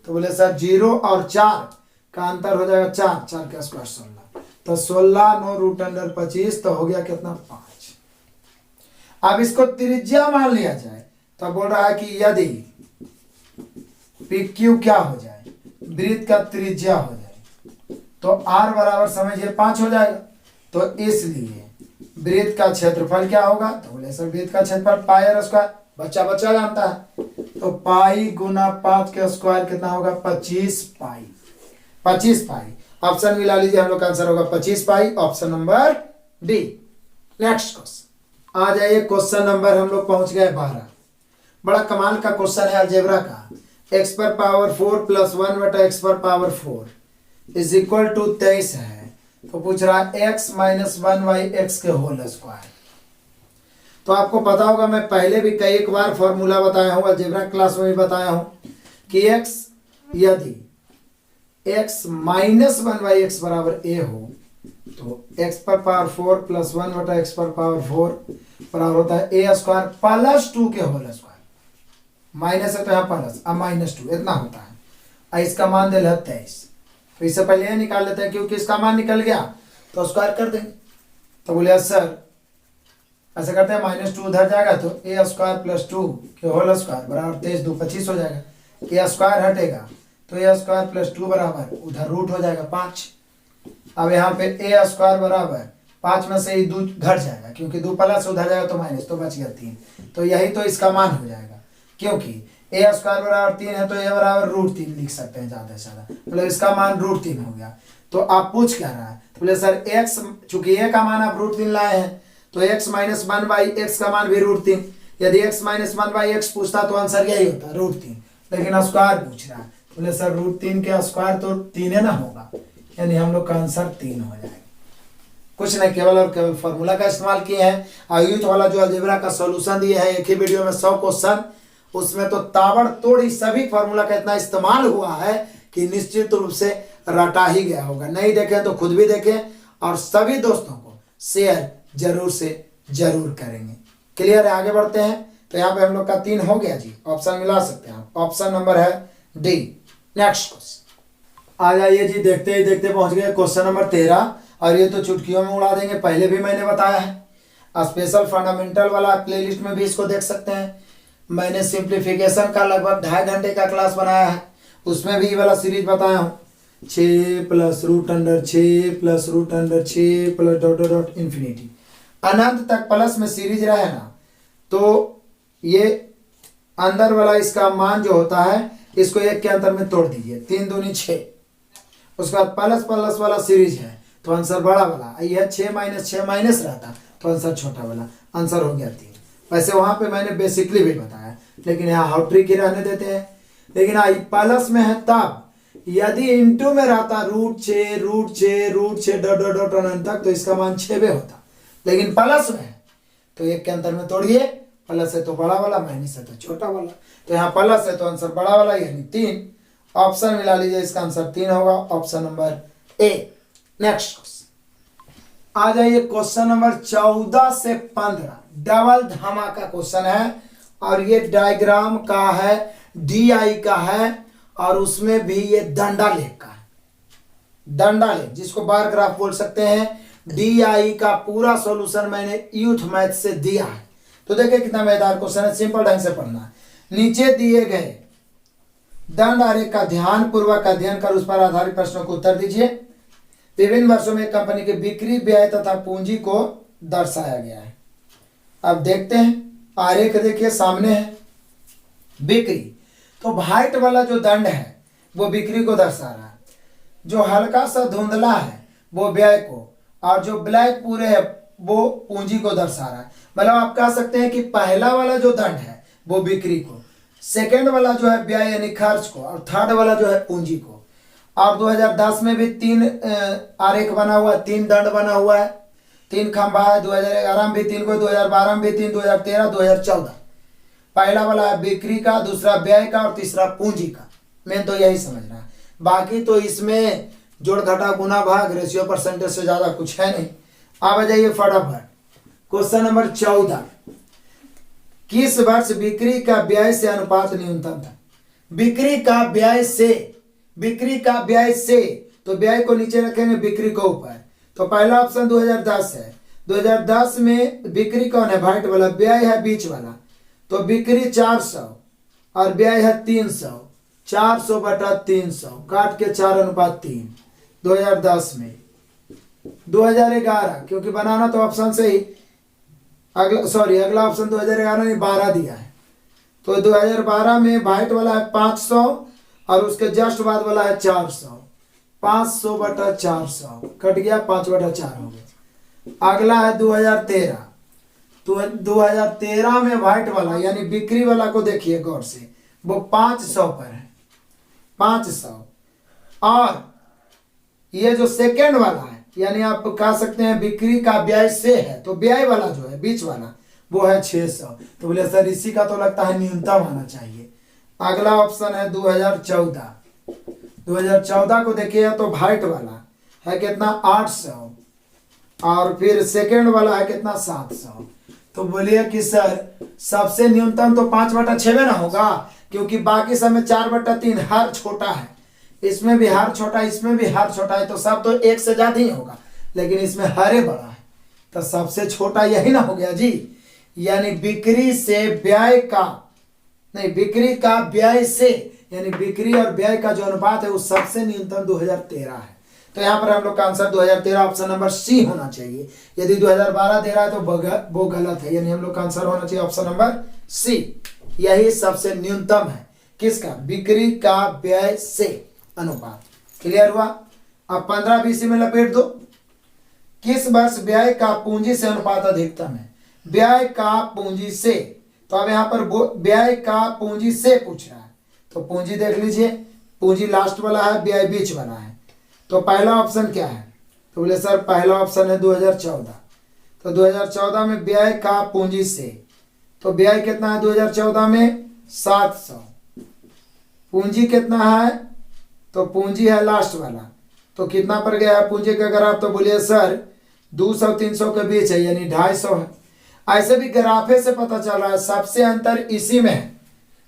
तो बोले सर 0 और 4 का अंतर हो जाएगा 4, 4 का स्क्वायर 16, तो 16 9 √अंडर 25, तो हो गया कितना 5। अब इसको त्रिज्या मान लिया जाए तो बोल रहा है कि यदि पी क्यू क्या हो जाए, वृत्त का त्रिज्या हो जाए, तो r बराबर समझिए 5 हो जाएगा। तो इसलिए वृत्त का क्षेत्रफल क्या होगा, तो बोले सर वृत्त का क्षेत्रफल पाई r स्क्वायर, बच्चा बच्चा जानता है। तो पाई गुना 5 के स्क्वायर कितना होगा, 25 पाई, 25 पाई। ऑप्शन मिला लीजिए, हम लोग का आंसर होगा 25 pi, option number D. Next question आ जाइए, क्वेश्चन नंबर हम लोग पहुंच गए 12। बड़ा कमाल का क्वेश्चन है अलजेब्रा का। x पर पावर 4 प्लस 1 बटा x पर पावर 4 इज इक्वल टू 23 है। तो पूछ रहा है x माइनस 1/x के होल स्क्वायर। तो आपको पता होगा, मैं पहले भी कई एक बार फॉर्मूला बताया हूं, अलजेब्रा क्लास में भी बताया हूं कि x यदि x माइनस 1/x बराबर a हो तो x पर पावर 4 प्लस 1/x पर पावर 4 बराबर होता है a स्क्वायर प्लस 2 के होल स्क्वायर। माइनस है तो यहाँ प्लस, अब -2 इतना होता है। और इसका मान दे 23, तो इससे पहले ये निकाल लेते हैं क्योंकि इसका मान निकल गया तो स्क्वायर कर देंगे। तो बोले सर ऐसा करते हैं -2 उधर जाएगा तो a स्क्वायर प्लस 2 के होल स्क्वायर बराबर 23 2 25 हो जाएगा। a स्क्वायर हटेगा तो a स्क्वायर प्लस 2 बराबर उधर रूट हो जाएगा 5। अब यहाँ पे a स्क्वायर बराबर 5 में से ही 2 घट जाएगा क्योंकि 2 प्लस उधर जाएगा तो माइनस, तो बच गया 3। तो यही तो इसका मान हो जाएगा क्योंकि a स्क्वायर बराबर 3 है तो a बराबर √3 लिख सकते हैं ज़्यादा से ज़्यादा, मतलब इसका मान √3 हो गया। तो आप पूछ क्या रहा है, तो बोले सर x चूंकि a का मान आप √3 लाए हैं तो x माइनस 1/x का मान भी √3। यदि x माइनस 1/x पूछता तो आंसर यही होता √3, लेकिन स्क्वायर पूछ रहा है। बोले सर √3 के स्क्वायर तो 3 है ना होगा, यानी हम लोग का आंसर 3 हो जाएगा। कुछ नहीं, केवल और केवल फॉर्मूला का इस्तेमाल किए हैं। आयुत वाला जो अलजेब्रा का सॉल्यूशन दिए है एक ही वीडियो में 100 क्वेश्चन, उसमें तो ताबड़तोड़ ही सभी फॉर्मूला का इतना इस्तेमाल हुआ है कि निश्चित रूप से रटा ही गया होगा। नहीं देखें तो खुद भी देखें और सभी दोस्तों को शेयर जरूर से जरूर करेंगे। क्लियर है, आगे बढ़ते हैं। तो यहाँ पे हम लोग का 3 हो गया जी, ऑप्शन मिला सकते हैं आप। ऑप्शन नंबर है डी। नेक्स्ट क्वेश्चन आ जाइए जी, देखते ही देखते पहुंच गए क्वेश्चन नंबर 13, और ये तो चुटकियों में उड़ा देंगे, पहले भी मैंने बताया है। स्पेशल फंडामेंटल वाला प्लेलिस्ट में भी इसको देख सकते हैं। मैंने सिंप्लीफिकेशन का लगभग 2.5 घंटे का क्लास बनाया है, उसमें भी ये वाला सीरीज बताया हूँ। 6 plus √6 plus √6 plus dot dot dot infinity अनंत तक प्लस में सीरीज रहे ना, तो ये अंदर वाला इसका मान जो होता है इसको 1 के अंतर में तोड़ दीजिए, 3 दूनी 6। उसके बाद प्लस प्लस वाला सीरीज है तो आंसर बड़ा वाला, यह 6 माइनस 6 माइनस रहता तो आंसर छोटा वाला, आंसर हो गया 3। वैसे वहां पे मैंने बेसिकली भी बताया, लेकिन यहाँ हाउ ट्रिक ही रहने देते हैं। लेकिन प्लस में है तब, यदि इंटू में रहता √6 डॉट डॉट डॉट अनंत तक तो इसका मान 6 भी होता, लेकिन प्लस में है तो 1 के अंतर में तोड़िए, प्लस है तो बड़ा वाला, माइनस है तो छोटा वाला। तो यहाँ प्लस है तो आंसर बड़ा वाला यानी 3। ऑप्शन मिला लीजिए, इसका आंसर 3 होगा, option number A. Next question आ जाइए, क्वेश्चन नंबर 14 से 15 डबल धमाका क्वेश्चन है, और ये डायग्राम का है, DI का है, और उसमें भी ये दंडा लेख का है। दंडा लेख जिसको बार ग्राफ बोल सकते हैं, DI का पूरा सॉल्यूशन मैंने यूथ मैथ से दिया है। तो देखिए कितना मजेदार क्वेश्चन है, सिंपल ढंग से पढ़ना है। नीचे दिए गए दंड आरेख का ध्यान पूर्वक अध्ययन कर उस पर आधारित प्रश्नों को उत्तर दीजिए। विभिन्न वर्षों में कंपनी के बिक्री, व्यय तथा पूंजी को दर्शाया गया है। अब देखते हैं, आरेख देखिए सामने है, बिक्री तो व्हाइट वाला जो दंड है वो बिक्री को दर्शा रहा है, जो हल्का सा धुंधला है वो व्यय को, और जो ब्लैक पूरे है वो पूंजी को दर्शा रहा है। मतलब आप कह सकते हैं कि पहला वाला जो दंड है वो बिक्री को, सेकंड वाला जो है व्यय यानी खर्च को, और थर्ड वाला जो है पूंजी को। और 2010 में भी 3 आरेख बना हुआ है, 3 दंड बना हुआ है, 3 खंभा है। 2011 में भी 3 को, 2012 में भी 3, 2013, 2014। पहला वाला है बिक्री का, दूसरा व्यय का, और तीसरा पूंजी का। मेन तो यही समझना है, बाकी तो इसमें जोड़ घटा गुना भाग रेशियो परसेंटेज से ज्यादा कुछ है नहीं। अब आ जाइए फटाफट, क्वेश्चन नंबर 14। किस वर्ष बिक्री का व्यय से अनुपात न्यूनतम था? बिक्री का व्यय से, बिक्री का व्यय से, तो व्यय को नीचे रखेंगे, बिक्री को ऊपर। तो पहला ऑप्शन 2010 है। 2010 में बिक्री कौन है? व्हाइट वाला। व्यय है बीच वाला, तो बिक्री 400 और व्यय है 300। 400 बटा 300 काट के 4:3। 2010 में 2011, क्योंकि बनाना तो ऑप्शन से ही, अगला ऑप्शन 2011 ने 12 दिया है। तो 2012 में व्हाइट वाला है 500 और उसके जस्ट बाद वाला है 400। 500 बटा 400 कट गया, 5/4 हो गया। अगला है 2013। तो 2013 में व्हाइट वाला यानी बिक्री वाला को देखिए गौर से, वो 500 पर है, 500। और ये जो सेकेंड वाला है, यानी आप कह सकते हैं बिक्री का व्यय से है, तो व्यय वाला जो है बीच वाला वो है 600। तो बोले सर इसी का तो लगता है न्यूनतम आना चाहिए। अगला ऑप्शन है 2014। 2014 को देखिए तो व्हाइट वाला है कितना 800, और फिर सेकेंड वाला है कितना 700। तो बोलिए कि सर सबसे न्यूनतम तो 5/6 में ना होगा, क्योंकि बाकी सब में 4/3 हर छोटा है, इसमें भी हर छोटा, इसमें भी हर छोटा है, तो सब तो एक से ज्यादा ही होगा, लेकिन इसमें हरे बड़ा है, तो सबसे छोटा यही ना हो गया जी। यानी बिक्री से व्यय का, नहीं बिक्री का व्यय से, यानी बिक्री और व्यय का जो अनुपात है वो सबसे न्यूनतम 2013 है। तो यहाँ पर हम लोग का आंसर 2013 ऑप्शन नंबर सी होना चाहिए। यदि 2012 दे रहा है तो वो गलत है, यानी हम लोग का आंसर होना चाहिए ऑप्शन नंबर सी। यही सबसे न्यूनतम है किसका, बिक्री का व्यय से अनुपात। क्लियर हुआ। अब 15-20 में लपेट दो। किस वर्ष व्यय का पूंजी से अनुपात अधिकतम है, व्यय का पूंजी से। तो अब यहाँ पर व्यय का पूंजी से पूछ रहा है, तो पूंजी देख लीजिए, पूंजी लास्ट वाला है, व्यय बीच वाला है। तो पहला ऑप्शन क्या है, तो बोले सर पहला ऑप्शन है 2014। तो 2014 में व्यय का पूंजी से, तो व्यय कितना है 2014 में 700, पूंजी कितना है, तो पूंजी है लास्ट वाला, तो कितना पर गया है पूंजी का ग्राफ, तो बोलिए सर 200-300 के बीच है, यानी 250 है। ऐसे भी ग्राफे से पता चल रहा है सबसे अंतर इसी में है,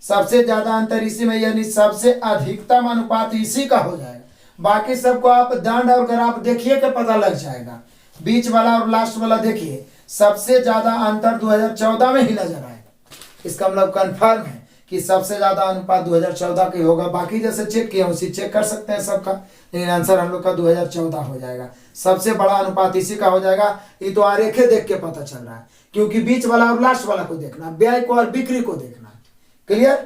सबसे ज्यादा अंतर इसी में, यानी सबसे अधिकतम अनुपात इसी का हो जाएगा। बाकी सबको आप दंड और ग्राफ देखिए के पता लग जाएगा, बीच वाला और लास्ट वाला देखिए, सबसे ज्यादा अंतर 2014 में ही नजर आएगा। इसका मतलब कंफर्म है कि सबसे ज्यादा अनुपात 2014 के होगा। बाकी जैसे चेक किया उसी चेक कर सकते हैं सबका, लेकिन आंसर हम लोग का 2014 हो जाएगा। सबसे बड़ा अनुपात इसी का हो जाएगा। ये तो आरेखे देख के पता चल रहा है, क्योंकि बीच वाला और लास्ट वाला को देखना, व्यय को और बिक्री को देखना। क्लियर।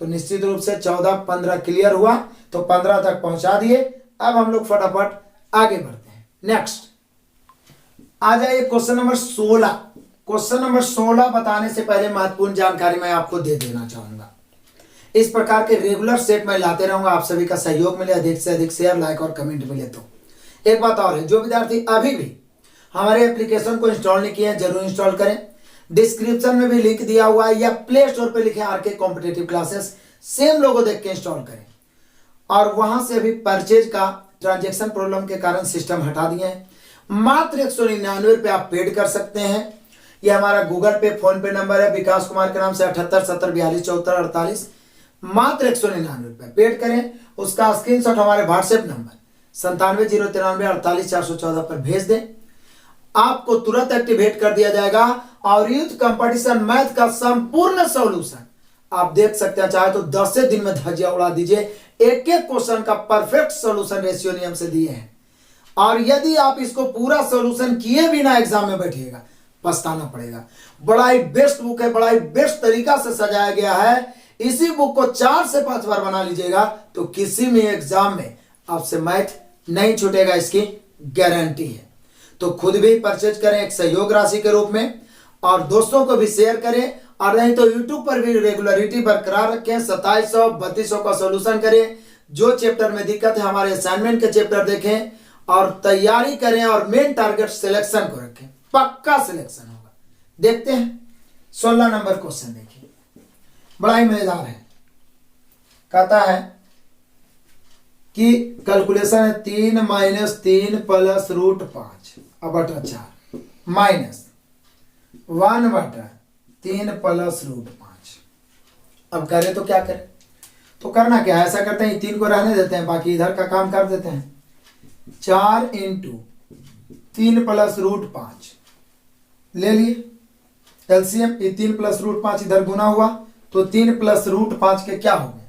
तो निश्चित रूप से 14-15 क्लियर हुआ, तो 15 तक पहुंचा दिए। अब हम लोग फटाफट आगे बढ़ते हैं। नेक्स्ट आ जाइए क्वेश्चन नंबर 16। क्वेश्चन नंबर 16 बताने से पहले महत्वपूर्ण जानकारी मैं आपको दे देना चाहूंगा। इस प्रकार के रेगुलर सेट मैं लाते रहूंगा, आप सभी का सहयोग मिले, अधिक से अधिक शेयर, लाइक और कमेंट मिले। तो एक बात और है, जो विद्यार्थी अभी भी हमारे एप्लीकेशन को इंस्टॉल नहीं किए हैं जरूर इंस्टॉल करें। डिस्क्रिप्शन में भी लिंक दिया हुआ है, या प्ले स्टोर पे लिखे आरके कॉम्पिटेटिव क्लासेस, सेम लोगो देख के इंस्टॉल करें। और वहां से भी परचेज का ट्रांजैक्शन प्रॉब्लम के कारण सिस्टम हटा दिए हैं। मात्र 199 रुपये आप पेड कर सकते हैं। यह हमारा गूगल पे, फोन पे नंबर है, विकास कुमार के नाम से 787042 मात्र 199 रुपये पेड करें। उसका स्क्रीनशॉट हमारे व्हाट्सएप नंबर 9703984414 पर भेज दें, आपको तुरंत एक्टिवेट कर दिया जाएगा। और यूथ कंपटीशन मैथ का संपूर्ण सॉल्यूशन आप देख सकते हैं, चाहे तो 10 दिन में धज्जियां उड़ा दीजिए। एक एक क्वेश्चन का परफेक्ट सॉल्यूशन रेशियो नियम से दिए हैं। और यदि आप इसको पूरा सॉल्यूशन किए बिना एग्जाम में बैठिएगा, पछताना पड़ेगा। बड़ा ही बेस्ट बुक है, बड़ा ही बेस्ट तरीका से सजाया गया है। इसी बुक को 4 से 5 बार बना लीजिएगा तो किसी भी एग्जाम में आपसे मैथ नहीं छूटेगा, इसकी गारंटी है। तो खुद भी परचेज करें एक सहयोग राशि के रूप में, और दोस्तों को भी शेयर करें, और नहीं तो यूट्यूब पर भी रेगुलरिटी बरकरार रखें। 2700-3200 का सॉल्यूशन करें। जो चैप्टर में दिक्कत है हमारे असाइनमेंट के चैप्टर देखें और तैयारी करें, और मेन टारगेट सिलेक्शन को रखें, पक्का सिलेक्शन होगा। देखते हैं 16 नंबर क्वेश्चन देखिए, बड़ा ही मजेदार है। कहता है कि कैलकुलेशन है 3 - 3 + √5 बटा 4 माइनस 1/3 + √5। अब करें तो क्या करें, तो करना क्या है, ऐसा करते हैं 3 को रहने देते हैं, बाकी इधर का काम कर देते हैं। 4 × 3 + √5 ले लिए एलसीएम। ये 3 + √5 इधर गुना हुआ, तो 3 + √5 के क्या हो गए,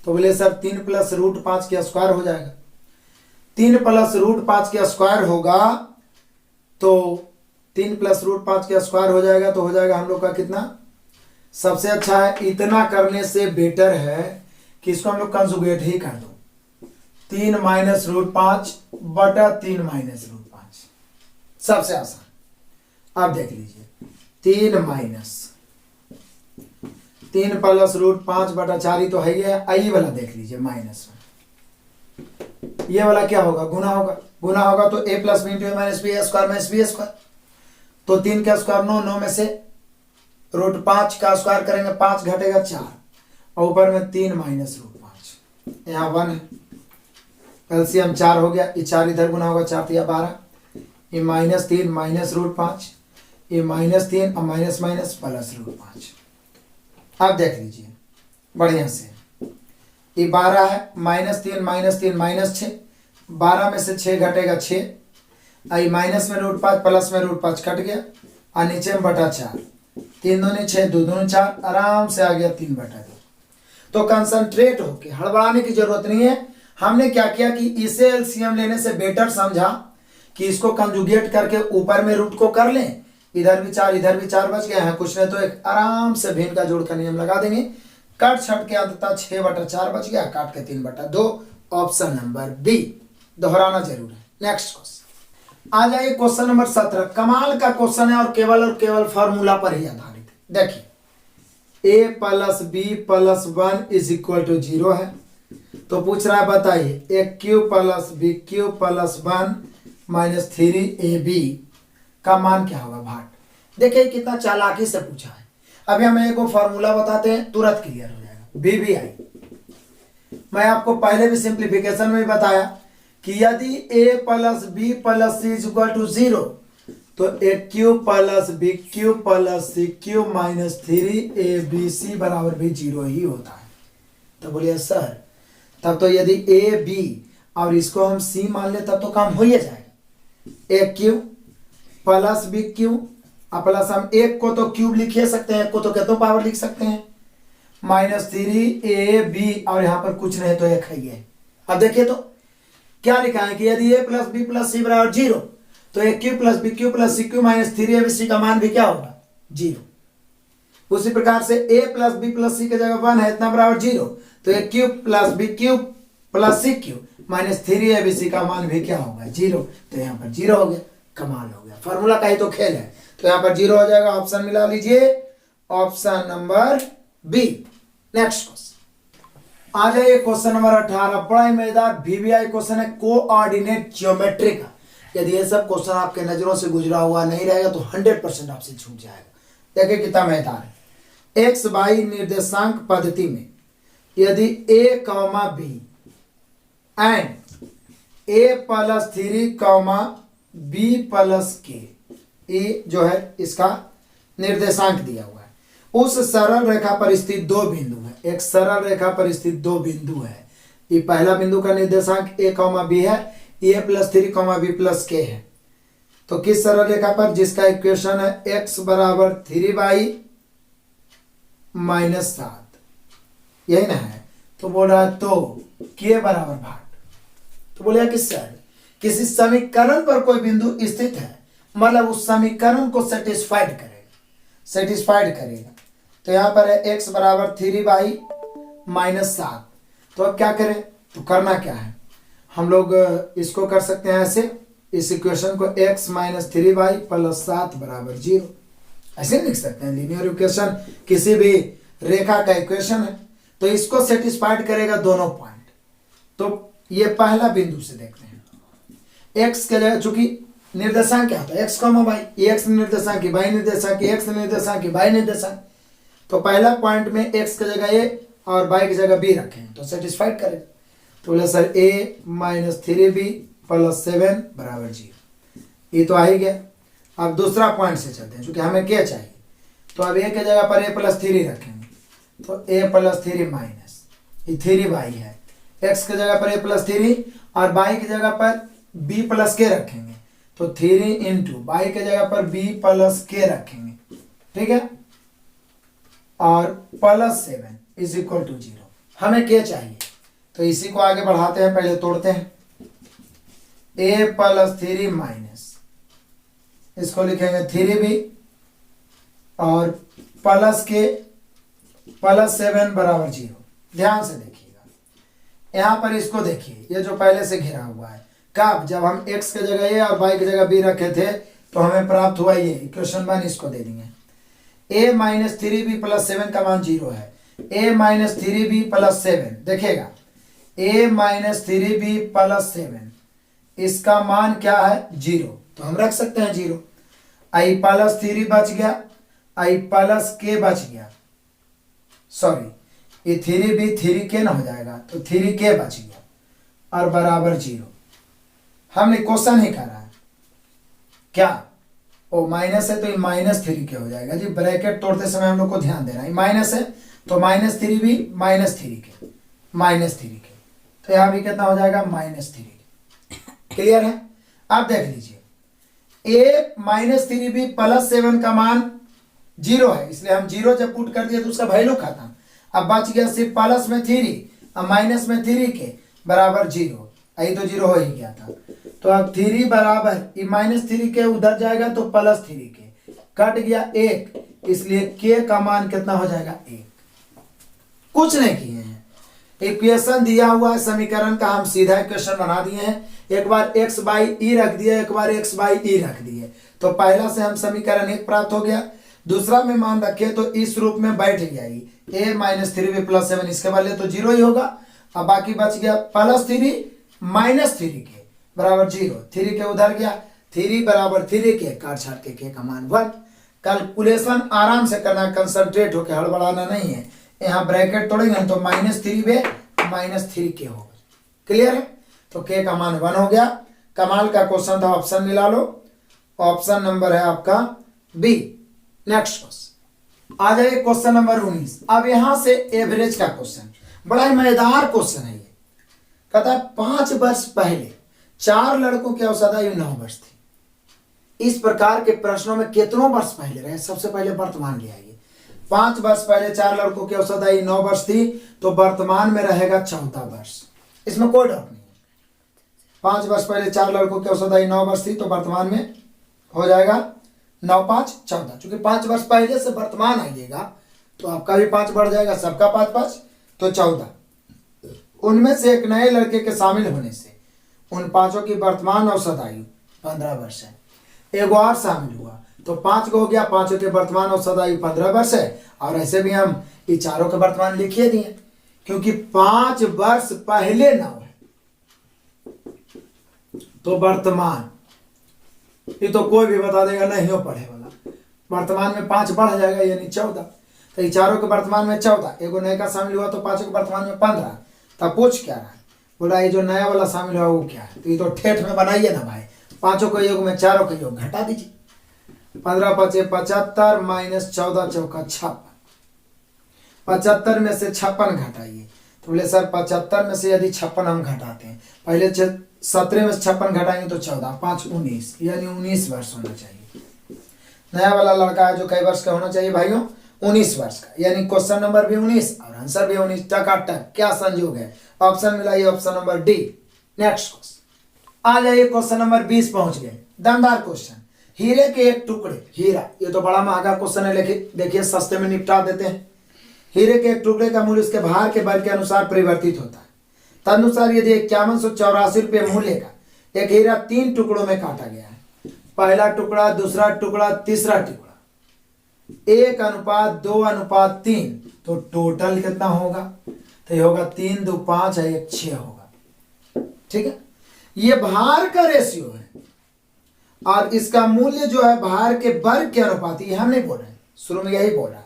तो बोले सर 3 + √5 के स्क्वायर हो जाएगा। 3 + √5 के स्क्वायर होगा, तो 3 + √5 के स्क्वायर हो जाएगा, तो हो जाएगा हम लोग का कितना। सबसे अच्छा है, इतना करने से बेटर है कि इसको हम लोग कंजुगेट ही कर दो। 3 - √5 बटा 3 - √5 सबसे आसान। अब देख लीजिए 3 + √5 बटा 4 ही तो है, ये आई वाला देख लीजिए माइनस में, ये वाला क्या होगा, गुना होगा। गुना होगा तो a + b × a - b a² - b square, तो 3 का स्क्वायर 9, 9 में से √5 का स्क्वायर करेंगे 5 घटेगा 4, और ऊपर में 3 - √5, यहाँ 1 है। एलसीएम 4 हो गया, ये 4 इधर गुना होगा, 4 या 12, ये -3 माइनस √5, ये -3 और माइनस माइनस प्लस √5। अब देख लीजिए बढ़िया से, ये 12 है, -3 -6, 12 में से 6 घटेगा 6, आई माइनस में √5 प्लस में √5 कट गया, और नीचे में बटा 4, 3 दूनी 6, 2 दूनी 4, आराम से आ गया 3/2। तो कंसंट्रेट होके हड़बड़ाने की जरूरत नहीं है। हमने क्या किया कि इसे एलसीएम लेने से बेटर समझा कि इसको कंजुगेट करके ऊपर में रूट को कर लें, इधर भी 4 इधर भी 4 बच गए हैं, कुछ नहीं तो एक आराम से भिन्न का जोड़ का नियम लगा देंगे, कट छट के अंततः 6/4 बच गया, काट के 3/2। ऑप्शन नंबर बी, दोहराना जरूर है। नेक्स्ट क्वेश्चन आ जाइए, क्वेश्चन नंबर 17। कमाल का क्वेश्चन है और केवल फॉर्मूला पर ही आधारित है। देखिए a + b + 1 = 0 है, तो पूछ रहा है बताइए a³ + b³ + 1 - 3ab का मान क्या होगा भाट। देखिए कितना चालाकी से पूछा है। अभी हम एक फॉर्मूला बताते हैं, तुरंत क्लियर हो जाएगा। BBI मैं आपको पहले भी सिंप्लीफिकेशन में बताया कि यदि a + b + c = 0 तो a³ + b³ + c³ - 3abc बराबर भी 0 ही होता है। तो बोलिए सर तब तो यदि a b और इसको हम c मान ले तब तो काम हो ही जाएगा। a³ + b³ प्लस हम एक को तो क्यूब लिख ही सकते हैं, एक को तो कितनों पावर लिख सकते हैं, -3ab और यहाँ पर कुछ नहीं तो एक है। अब देखिए तो क्या लिखा है कि यदि a + b + c बराबर 0 तो a³ + b³ + c³ - 3abc का मान भी क्या होगा 0। उसी प्रकार से a + b + c की जगह 1 है, इतना बराबर 0, तो a³ + b³ + c³ - 3abc का मान भी क्या होगा 0। तो यहाँ पर 0 हो गया, कमाल हो गया। फॉर्मूला का ही तो खेल है, तो यहाँ पर 0 हो जाएगा। ऑप्शन मिला लीजिए, option number B. Next question आ जाइए, क्वेश्चन नंबर 18। बड़ा ही मजेदार BBI क्वेश्चन है, कोऑर्डिनेट ज्योमेट्री का। यदि ये सब क्वेश्चन आपके नजरों से गुजरा हुआ नहीं रहेगा तो 100% आपसे छूट जाएगा। देखिए कितना मजेदार है। एक्स वाई निर्देशांक पद्धति में यदि a, b and a + 3, b + k ये जो है इसका निर्देशांक दिया हुआ है। उस सरल रेखा पर स्थित दो बिंदु है, एक सरल रेखा पर स्थित दो बिंदु है। ये पहला बिंदु का निर्देशांक a, b है, a + 3, b + k है। तो किस सरल रेखा पर, जिसका इक्वेशन है x = 3y - 7, यही ना है। तो बोल रहा है तो k बराबर भाट। तो बोले किसी समीकरण पर कोई बिंदु स्थित है, मतलब उस समीकरण को सेटिस्फाइड करेगा। तो यहां पर है x = 3y - 7। तो अब क्या करें, तो करना क्या है, हम लोग इसको कर सकते हैं ऐसे, इस इक्वेशन को x - 3y + 7 = 0 ऐसे लिख सकते हैं। लीनियर इक्वेशन किसी भी रेखा का इक्वेशन है, तो इसको सेटिस्फाइड करेगा दोनों पॉइंट। तो ये पहला बिंदु से देखते हैं। x के लिए चूंकि निर्देशांक क्या होता है x, y, ये x निर्देशांक की y निर्देशांक की x निर्देशांक की y निर्देशांक। तो पहला पॉइंट में x की जगह a और y की जगह b रखें तो सेटिस्फाइड करेगा। तो बोले सर a - 3b + 7 = 0, ये तो आ ही गया। अब दूसरा पॉइंट से चलते हैं, क्योंकि हमें क्या चाहिए। तो अब a की जगह पर a + 3 रखेंगे, तो a + 3 माइनस ये 3y है, x की जगह पर a + 3 और y की जगह पर b + k रखेंगे, तो 3 × y की जगह पर b + k रखेंगे, ठीक है, और +7 = 0। हमें क्या चाहिए, तो इसी को आगे बढ़ाते हैं, पहले तोड़ते हैं। a + 3 माइनस इसको लिखेंगे 3b और +k +7 = 0। ध्यान से देखिएगा, यहां पर इसको देखिए, ये जो पहले से घिरा हुआ है, कब जब हम x की जगह a और y की जगह b रखे थे तो हमें प्राप्त हुआ ये इक्वेशन 1। इसको दे देंगे a - 3b + 7 का मान 0 है। a - 3b + 7 देखिएगा, a - 3b + 7 इसका मान क्या है 0, तो हम रख सकते हैं 0। i + 3 बच गया, i + k बच गया, सॉरी ये 3b 3k ना हो जाएगा, तो 3k बच गया, और बराबर 0। हमने क्वेश्चन ही करा है क्या, ओ माइनस है तो ये -3 के हो जाएगा जी। ब्रैकेट तोड़ते समय हम लोग को ध्यान देना है, माइनस है तो -3 भी -3 के, -3 के, तो यहाँ भी कितना हो जाएगा -3 के। क्लियर है। अब देख लीजिए, ए -3 भी +7 का मान 0 है, इसलिए हम 0 जब पुट कर दिए तो उसका वैल्यू खत्म। अब बच गया सिर्फ प्लस में 3 और माइनस में 3 के बराबर 0, यही तो 0 हो ही गया था। तो अब 3 बराबर -3 के उधर जाएगा तो +3 के, कट गया 1, इसलिए के का मान कितना हो जाएगा 1। कुछ नहीं किए हैं, इक्वेशन दिया हुआ है समीकरण का, हम सीधा इक्वेशन बना दिए हैं। एक बार x बाई ई रख दिए, एक बार x बाई ई रख दिए, तो पहला से हम समीकरण 1 प्राप्त हो गया। दूसरा में मान रखे तो इस रूप में बैठ जाएगी, a -3 b +7, इसके बदले तो 0 ही होगा। अब बाकी बच गया +3 -3 के बराबर 0, 3 के उधर गया, 3 बराबर 3 के, काट छाट के का मान 1। कैलकुलेशन आराम से करना, कंसंट्रेट होकर हड़बड़ाना नहीं है। यहाँ ब्रैकेट तोड़ेंगे तो -3 बे -3 के होगा। क्लियर है। तो के का मान 1 हो गया। कमाल का क्वेश्चन था, ऑप्शन मिला लो, ऑप्शन नंबर है आपका बी। नेक्स्ट क्वेश्चन आ जाइए, क्वेश्चन नंबर 19। अब यहां से एवरेज का क्वेश्चन, बड़ा ही मजेदार क्वेश्चन है ये। कहता है 5 वर्ष पहले 4 लड़कों की औसत आयु 9 वर्ष थी। इस प्रकार के प्रश्नों में कितनों वर्ष पहले रहे, सबसे पहले वर्तमान ले आइए। 5 वर्ष पहले 4 लड़कों की औसत आयु 9 वर्ष थी, तो वर्तमान में रहेगा 14 वर्ष, इसमें कोई डाउट नहीं है। 5 वर्ष पहले 4 लड़कों की औसत आयु 9 वर्ष थी, तो वर्तमान में हो जाएगा 9 5 14। चूंकि 5 वर्ष पहले से वर्तमान आइएगा तो आपका भी 5 बढ़ जाएगा, सबका 5 5 तो 14। उनमें से एक नए लड़के के शामिल होने से उन 5 की वर्तमान औसत आयु 15 वर्ष है। एक और शामिल हुआ तो 5 हो गया, 5 के वर्तमान औसत आयु 15 वर्ष है। और ऐसे भी हम ये चारों के वर्तमान लिखिए दिए, क्योंकि 5 वर्ष पहले 9 है तो वर्तमान, ये तो कोई भी बता देगा नहीं हो पढ़े वाला, वर्तमान में 5 बढ़ जाएगा यानी 14। तो ये चारों के वर्तमान में 14, एगो नए का शामिल हुआ तो 5 के वर्तमान में 15। तब पूछ क्या रहा है, बोला ये जो नया वाला शामिल हुआ वो क्या है, तो ये तो ठेठ में बनाइए ना भाई, 5 के योग में 4 के योग घटा दीजिए। 15 5 75 माइनस 14 चौका 56, 75 में से 56 घटाइए। तो बोले सर 75 में से यदि 56 हम घटाते हैं, पहले 17 में से 56 घटाएंगे तो 14 5 19, यानी 19 वर्ष होना चाहिए। नया वाला लड़का है जो कई वर्ष का होना चाहिए भाइयों, 19 वर्ष का, यानी क्वेश्चन नंबर भी 19 और आंसर भी 19। टकाटक क्या संयोग है, ऑप्शन मिला ये option number D. Next question आ जाइए, क्वेश्चन नंबर 20 पहुंच गए। दमदार क्वेश्चन, हीरे के एक टुकड़े, हीरा ये तो बड़ा महंगा क्वेश्चन है, देखिए सस्ते में निपटा देते हैं। हीरे के एक टुकड़े का मूल्य उसके भार के बल के अनुसार परिवर्तित होता है। तदनुसार यदि 5184 रुपये मूल्य का एक हीरा 3 टुकड़ों में काटा गया है, पहला टुकड़ा, दूसरा टुकड़ा, तीसरा टुकड़ा, 1:2:3, तो टोटल कितना होगा, तो ये होगा 3 2 5 है, 1 6 होगा। ठीक है, ये भार का रेशियो है और इसका मूल्य जो है भार के वर्ग के अनुपात, ये हम नहीं बोल रहे हैं, शुरू में यही बोल रहा है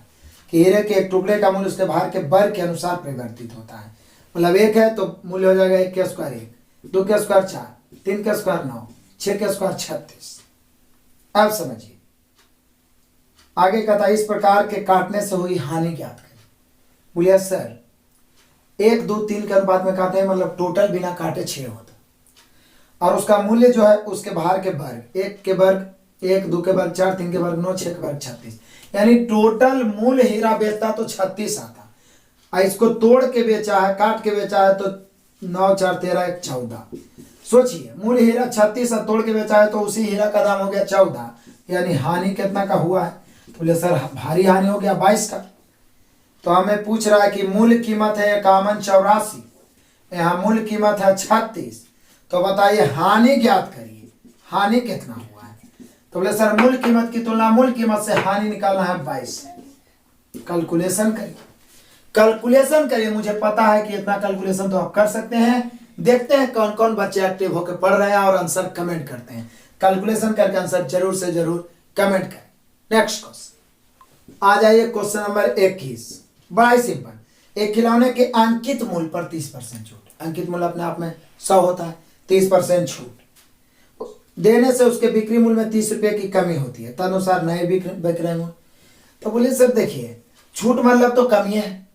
कि हीरे के एक टुकड़े का मूल्य उसके भार के वर्ग के अनुसार परिवर्तित होता है। मतलब 1 है तो मूल्य हो जाएगा 1 के स्क्वायर 1, 2 के स्क्वायर 4, 3 के स्क्वायर 9, 6 के स्क्वायर 36। अब समझिए आगे कहता है, इस प्रकार के काटने से हुई हानि ज्ञात करें। बोलिए सर 1 2 3 के अनुपात में काटे हैं, मतलब टोटल बिना काटे 6 होता, और उसका मूल्य जो है उसके भार के वर्ग, 1 के वर्ग 1, 2 के वर्ग 4, 3 के वर्ग 9, 6 के वर्ग 36, यानी टोटल मूल्य हीरा बेचता तो 36 आता, और इसको तोड़ के बेचा है, काट के बेचा है तो 9 4 13 1 14। सोचिए मूल्य हीरा 36 और तोड़ के बेचा है तो उसी हीरा का दाम हो गया 14, यानी हानि कितना का हुआ है, तो बोले सर भारी हानि हो गया 22 का। तो हमें पूछ रहा है कि मूल्य कीमत है 5184, यहाँ मूल्य कीमत है 36, तो बताइए हानि ज्ञात करिए, हानि कितना हुआ है। तो बोले सर मूल्य कीमत की तुलना मूल्य कीमत से हानि निकालना है 22। कैलकुलेशन करिए, कैलकुलेशन करिए, मुझे पता है कि इतना कैलकुलेशन तो आप कर सकते हैं। देखते हैं कौन कौन बच्चे एक्टिव होकर पढ़ रहे हैं और आंसर कमेंट करते हैं। कैलकुलेशन करके आंसर जरूर से जरूर कमेंट करें। नेक्स्ट क्वेश्चन आ जाइए, क्वेश्चन नंबर 21, बड़ा ही सिंपल। एक खिलौने के अंकित मूल्य पर 30% छूट। अंकित मूल्य अपने आप में 100 होता है, 30% छूट देने से उसके बिक्री मूल्य में 30 रुपये की कमी होती है, तदनुसार नए विक्रय मूल्य। तो बोलिए सर देखिए, छूट मतलब तो कमी है,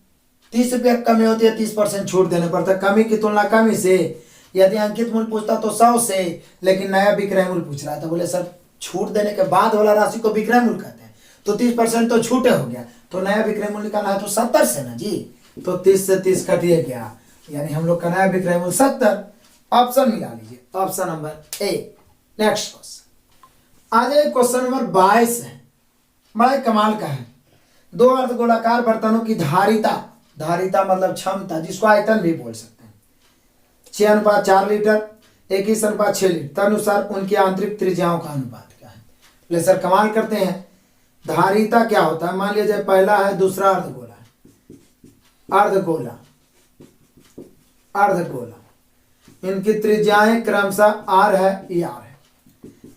30 रुपये कमी होती है 30% छूट देने पर। तो कमी की तुलना कमी से, यदि अंकित मूल्य पूछता तो 100 से, लेकिन नया विक्रय मूल्य पूछ रहा है। तो बोले सर छूट देने के बाद वाला राशि को विक्रय मूल्य कहते हैं, तो 30% तो छूटे हो गया, तो नया विक्रय मूल्य निकालना है तो 70 से ना जी। तो 30 से 30 कटिए गया, यानी हम लोग का नया विक्रय मूल्य 70। ऑप्शन मिला लीजिए, option number A. Next question आ जाए, क्वेश्चन नंबर 22 है, बड़ा कमाल का है। दो अर्धगोलाकार बर्तनों की धारिता, धारिता मतलब क्षमता, जिसको आयतन भी बोल सकते हैं, 6:4 लीटर, 21:6 लीटर, तदनुसार उनकी आंतरिक त्रिज्याओं का अनुपात क्या है। ले सर कमाल करते हैं, धारिता क्या होता है, मान लीजिए पहला है, दूसरा अर्धगोला है, अर्धगोला अर्धगोला, इनकी त्रिज्याएं क्रमशः r है, ये r है।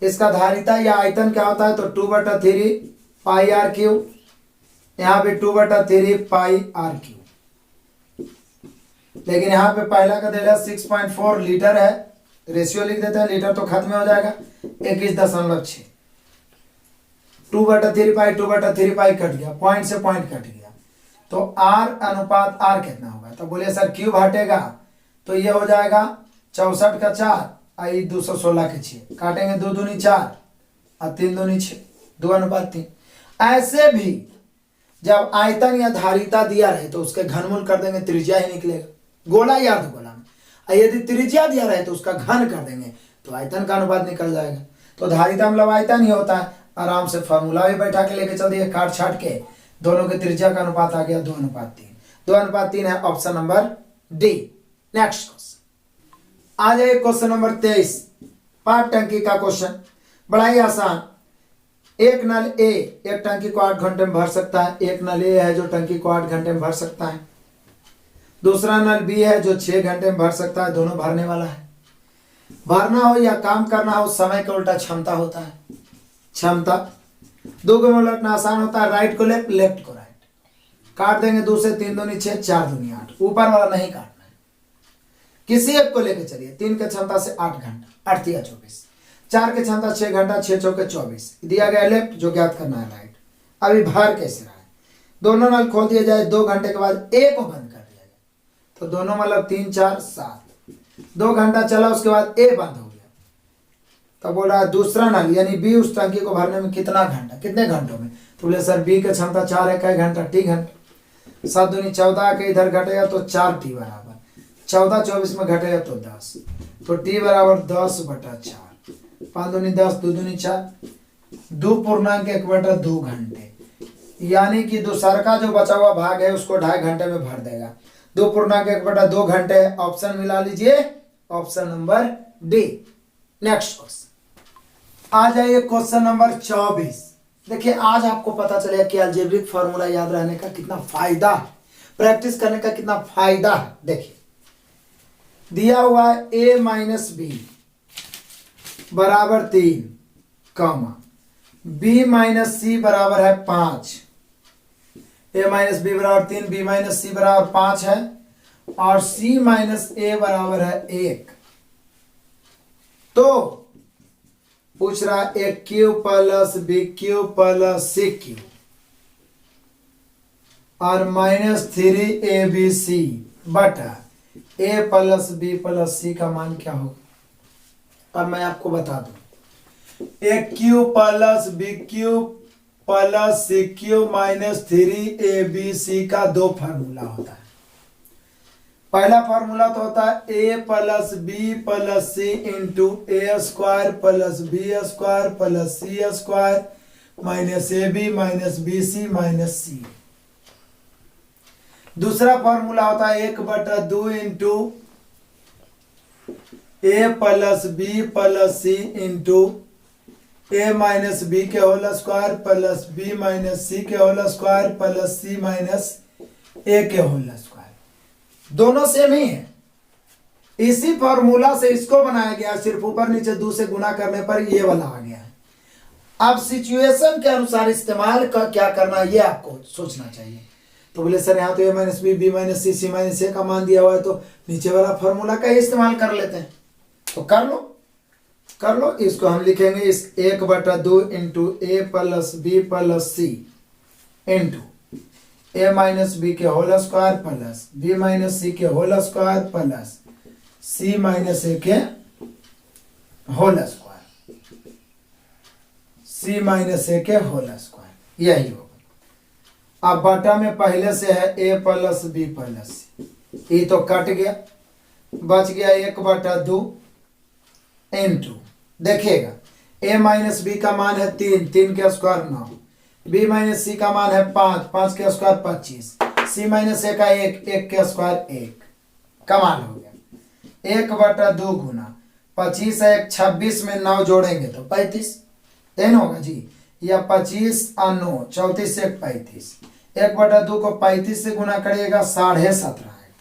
इसका धारिता या आयतन क्या होता है, तो 2/3 पाई r क्यूब, यहाँ पे 2/3 पाई r क्यूब। लेकिन यहाँ पे पहला का देगा 6.4 लीटर है, रेशियो लिख देते हैं, लीटर तो खत्म हो जाएगा, 21.6, 2/3 पाई कट गया, पॉइंट से पॉइंट कट गया, तो r अनुपात r कितना होगा। तो बोले सर क्यूब हटेगा तो ये हो जाएगा 64 का 4, आई 216 के 6, काटेंगे 2 दूनी 4 और 3 दूनी 6, 2:3। ऐसे भी जब आयतन या धारिता दिया रहे तो उसके घनमूल कर देंगे, त्रिज्या ही निकलेगा, गोला या अर्धगोला में। यदि त्रिज्या दिया रहे तो उसका घन कर देंगे तो आयतन का अनुपात निकल जाएगा। तो धारिता मतलब आयतन ही होता है। आराम से फॉर्मूला भी बैठा के लेके चल दिए, काट छाट के, दोनों के त्रिज्या का अनुपात आ गया 2:3। 2:3 है option number D. Next question आ जाए, क्वेश्चन नंबर 23, पाइप टंकी का क्वेश्चन, बड़ा ही आसान। एक नल ए एक टंकी को 8 घंटे में भर सकता है, एक नल ए है जो टंकी को 8 घंटे में भर सकता है। दूसरा नल बी है जो 6 घंटे में भर सकता है, दोनों भरने वाला है। भरना हो या काम करना हो, समय का उल्टा क्षमता होता है। क्षमता दो को उलटना आसान होता है, राइट को लेफ्ट, लेफ्ट को राइट। काट देंगे 2 से 3 दूनी 6, 4 दूनी 8, ऊपर वाला नहीं काटना है। किसी एक को लेकर चलिए, 3 के क्षमता से 8 घंटा, 8 या 24, 4 के क्षमता 6 घंटा, 6 चौके 24, दिया गया लेफ्ट, जो ज्ञात करना है राइट। अभी भर कैसे रहा है, दोनों नल खोल दिए जाए, 2 घंटे के बाद ए को बंद कर दिया जाए, तो दोनों मतलब 3 4 7, 2 घंटा चला, उसके बाद ए बंद हो गया। तो बोल रहा है दूसरा नल यानी बी उस टंकी को भरने में कितना घंटा, कितने घंटों में। तो बोले सर बी की क्षमता 4 है, कई घंटा, टी घंटा, 7 दूनी 14 के इधर घटेगा तो 4 टी बराबर, 14 24 में घटेगा तो 10, तो टी बराबर 10/4, 5 दूनी 10, 2 दूनी 4, 2.1/2 घंटे, यानी कि दूसरा का जो बचा हुआ भाग है उसको 2.5 घंटे में भर देगा। 2.1/2 घंटे, ऑप्शन मिला लीजिए, option number D. Next question आ जाइए, क्वेश्चन नंबर 24। देखिए आज आपको पता चलेगा कि अलजेब्रिक फॉर्मूला याद रहने का कितना फायदा है, प्रैक्टिस करने का कितना फायदा है। देखिए दिया हुआ है a माइनस बी बराबर 3, कॉमा b माइनस सी बराबर है 5, a माइनस बी बराबर 3, b माइनस सी बराबर 5 है, और c माइनस a बराबर है 1। तो पूछ रहा है A cube plus B cube plus C cube और -3abc बटा a plus B plus C का मान क्या होगा। अब मैं आपको बता दूं, A cube plus B cube plus C cube -3abc का 2 फार्मूला होता है। पहला फार्मूला तो होता है a plus B plus C into A square plus B square plus C square minus A B minus B C minus C. दूसरा formula होता है 1/2 into A plus B plus C into A minus B के whole square plus B minus C के whole square plus C minus A के whole square. दोनों same ही है। इसी फॉर्मूला से इसको बनाया गया, सिर्फ ऊपर नीचे 2 से गुना करने पर ये वाला आ गया है। अब सिचुएशन के अनुसार इस्तेमाल का क्या करना ये आपको सोचना चाहिए। तो बोले सर यहाँ तो a minus B, B minus C, C minus A का मान दिया हुआ है, तो नीचे वाला फॉर्मूला का ही इस्तेमाल कर लेते हैं। तो कर लो। इसको हम लिखेंगे इस 1/2 into A plus B plus C into A minus B के whole square plus B minus C के whole square plus C minus A के whole square, C minus A के होल स्क्वायर, यही होगा। अब बटा में पहले से है ए प्लस बी प्लस सी, ये तो कट गया, बच गया 1/2 इंटू, देखिएगा a माइनस बी का मान है 3, 3 के स्क्वायर 9, b माइनस सी का मान है 5, 5 के स्क्वायर 25, c माइनस ए का 1, 1 के स्क्वायर 1, कमाल हो गया। 1/2 गुना 25 है 26 में 9 जोड़ेंगे तो 35 एन होगा जी, या 25 और 9 34 से 35, 1/2 को 35 से गुना करिएगा 17.5 आएगा।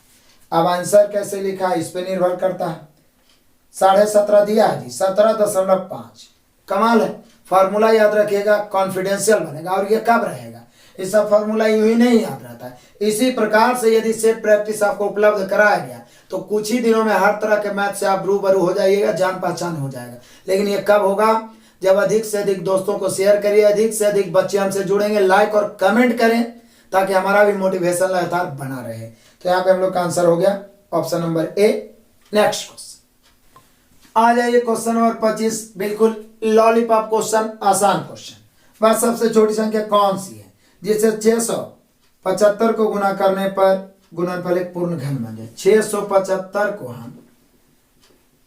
अब आंसर कैसे लिखा इस पे निर्भर करता है। 17.5 दिया है जी, 17.5, कमाल है। फार्मूला याद रखिएगा, कॉन्फिडेंशियल बनेगा। और ये कब रहेगा, ये सब फार्मूला यूं ही नहीं याद रहता है। इसी प्रकार से यदि सेट प्रैक्टिस आपको उपलब्ध कराया गया तो कुछ ही दिनों में हर तरह के मैथ से आप रूबरू हो जाइएगा, जान पहचान हो जाएगा। लेकिन ये कब होगा, जब अधिक से अधिक दोस्तों को शेयर करिए, अधिक से अधिक बच्चे हमसे जुड़ेंगे, लाइक और कमेंट करें ताकि हमारा भी मोटिवेशन लगातार बना रहे। तो यहाँ पे हम लोग का आंसर हो गया option number A. Next question आ जाइए, क्वेश्चन नंबर 25, बिल्कुल लॉलीपॉप क्वेश्चन, आसान क्वेश्चन। बस सबसे छोटी संख्या कौन सी है जिसे 675 को गुना करने पर गुणनफल एक पूर्ण घन बन जाए। 675 को हम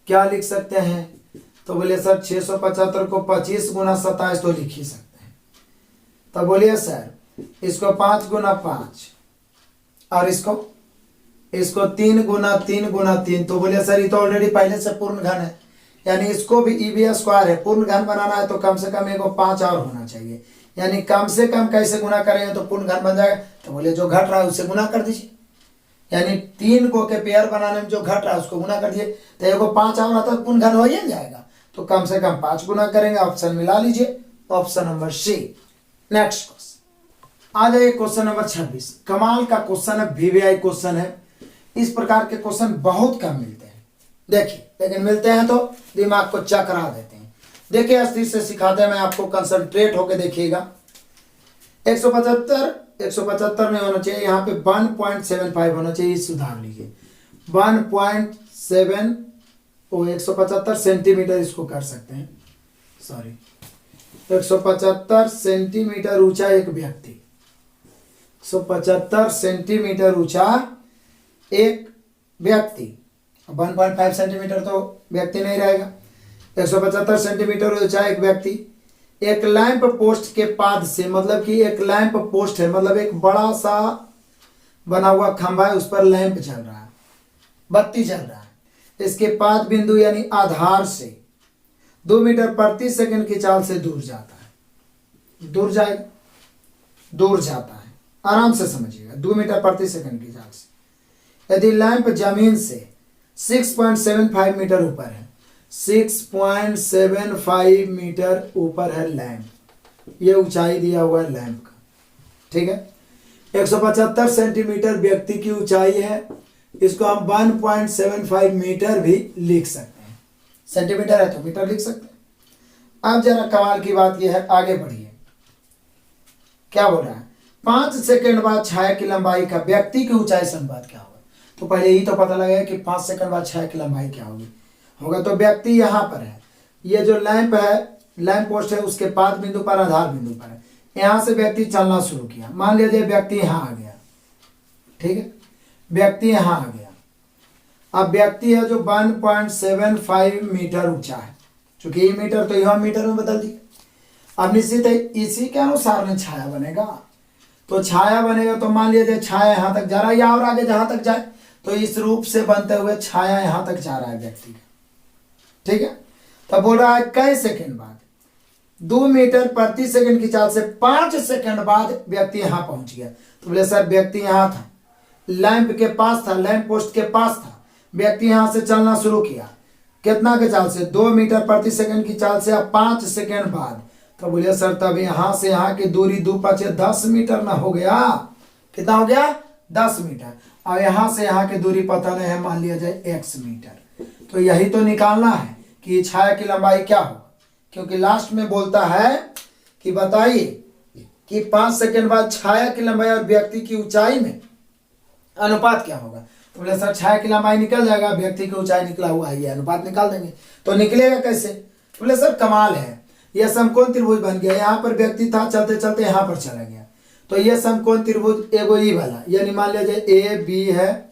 क्या लिख सकते हैं, तो बोलिए सर 675 को 25 गुना 27 तो लिख ही सकते हैं। तो बोलिए सर इसको 5 गुना 5 और इसको 3 गुना 3 गुना 3, तो बोलिए सर ये तो ऑलरेडी पहले से पूर्ण घन है, यानी इसको भी ईबी स्क्वायर है। पूर्ण घन बनाना है तो कम से कम एगो 5 और होना चाहिए, यानी कम से कम कैसे गुना करेंगे तो पूर्ण घन बन जाएगा। तो बोलिए जो घट रहा है उससे गुना कर दीजिए, यानी 3 को के पेयर बनाने में जो घट रहा है उसको गुना कर दिए, तो एगो 5 और आता है, पूर्ण घन हो ही जाएगा। तो कम से कम 5 गुना करेंगे, ऑप्शन मिला लीजिए, option number C. Next question आ जाइए, क्वेश्चन नंबर 26, कमाल का क्वेश्चन है, वीवीआई क्वेश्चन है। इस प्रकार के क्वेश्चन बहुत कम मिलते हैं, देखिए, लेकिन मिलते हैं तो दिमाग को चकरा देते हैं। देखिए अस्थिर से सिखाते हैं, मैं आपको कंसंट्रेट होकर देखिएगा। 175 नहीं होना चाहिए, यहाँ पे 1.75 होना चाहिए, सुधार लीजिए। 175 सेंटीमीटर इसको कर सकते हैं, सॉरी 175 सेंटीमीटर ऊंचा एक व्यक्ति, 175 सेंटीमीटर ऊंचा एक व्यक्ति। 1.5 सेंटीमीटर तो व्यक्ति नहीं रहेगा। 175 सेंटीमीटर ऊंचा एक व्यक्ति एक लैंप पोस्ट के पाद से, मतलब कि एक लैंप पोस्ट है, मतलब एक बड़ा सा बना हुआ खंभा है, उस पर लैंप चल रहा है, बत्ती चल रहा है। इसके पाद बिंदु यानी आधार से 2 मीटर प्रति सेकंड की चाल से दूर जाता है, दूर जाता है, आराम से समझिएगा, 2 मीटर प्रति सेकंड की चाल से। यदि लैंप जमीन से 6.75 मीटर ऊपर है, 6.75 मीटर ऊपर है लैंप, ये ऊंचाई दिया हुआ है लैंप का, ठीक है। 175 सेंटीमीटर व्यक्ति की ऊंचाई है, इसको हम 1.75 मीटर भी लिख सकते हैं, सेंटीमीटर है तो मीटर लिख सकते हैं। अब जरा कमाल की बात यह है, आगे बढ़िए, क्या बोल रहा है, 5 सेकंड बाद छाया की लंबाई का व्यक्ति की ऊंचाई से अनुपात क्या होगा। तो पहले यही तो पता लगा कि 5 सेकंड बाद छाया की लंबाई क्या होगा। तो व्यक्ति यहाँ पर है, ये जो लैंप है, लैंप पोस्ट है, उसके पाद बिंदु पर, आधार बिंदु पर है। यहाँ से व्यक्ति चलना शुरू किया, मान लीजिए व्यक्ति यहाँ आ गया, ठीक है, व्यक्ति यहाँ आ गया। अब व्यक्ति है जो 1.75 मीटर ऊंचा है, चूंकि ये मीटर तो यह मीटर में बदल दिया। अब निश्चित है इसी के अनुसार में छाया बनेगा, तो छाया बनेगा तो मान लीजिए छाया यहाँ तक जा रहा है या और आगे जहां तक जाए, तो इस रूप से बनते हुए छाया यहाँ तक जा रहा है व्यक्ति का, ठीक है। तो बोल रहा है कई सेकंड बाद, 2 मीटर प्रति सेकंड की चाल से 5 सेकंड बाद व्यक्ति यहाँ पहुंच गया। तो बोले सर व्यक्ति यहाँ था, लैंप के पास था, लैंप पोस्ट के पास था, व्यक्ति यहाँ से चलना शुरू किया, कितना के चाल से, 2 मीटर प्रति सेकंड की चाल से, अब 5 सेकंड बाद। तो बोलिए सर तब यहाँ से यहाँ की दूरी 2 × 5 = 10 मीटर ना हो गया, कितना हो गया 10 मीटर। और यहां से यहां की दूरी पता नहीं है, मान लिया जाए x मीटर। तो यही तो निकालना है कि छाया की लंबाई क्या हो, क्योंकि लास्ट में बोलता है कि बताइए कि 5 सेकंड बाद छाया की लंबाई और व्यक्ति की ऊंचाई में अनुपात क्या होगा। तो बोले सर छाया की लंबाई निकल जाएगा, व्यक्ति की ऊंचाई निकला हुआ है, ये अनुपात निकाल देंगे। तो निकलेगा कैसे? तो बोले सर कमाल है, यह समकोण त्रिभुज बन गया। यहाँ पर व्यक्ति था, चलते चलते यहाँ पर चला गया, तो यह समकोण त्रिभुज एगो ई वाला, यानी मान लिया जाए ए बी है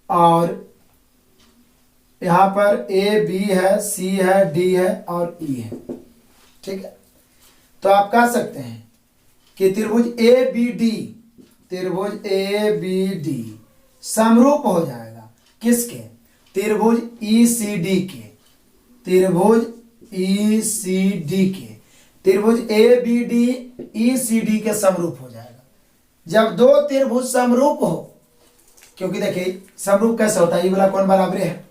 और यहाँ पर ए बी है, सी है, डी है और ई है। ठीक है, तो आप कह सकते हैं कि त्रिभुज ए बी डी, त्रिभुज ए बी डी समरूप हो जाएगा किसके? त्रिभुज ई सी डी के, त्रिभुज ई सी डी के, त्रिभुज A B D E C D के समरूप हो जाएगा। जब दो त्रिभुज समरूप हो, क्योंकि देखिए समरूप कैसे होता है, ई वाला कोण बराबर है,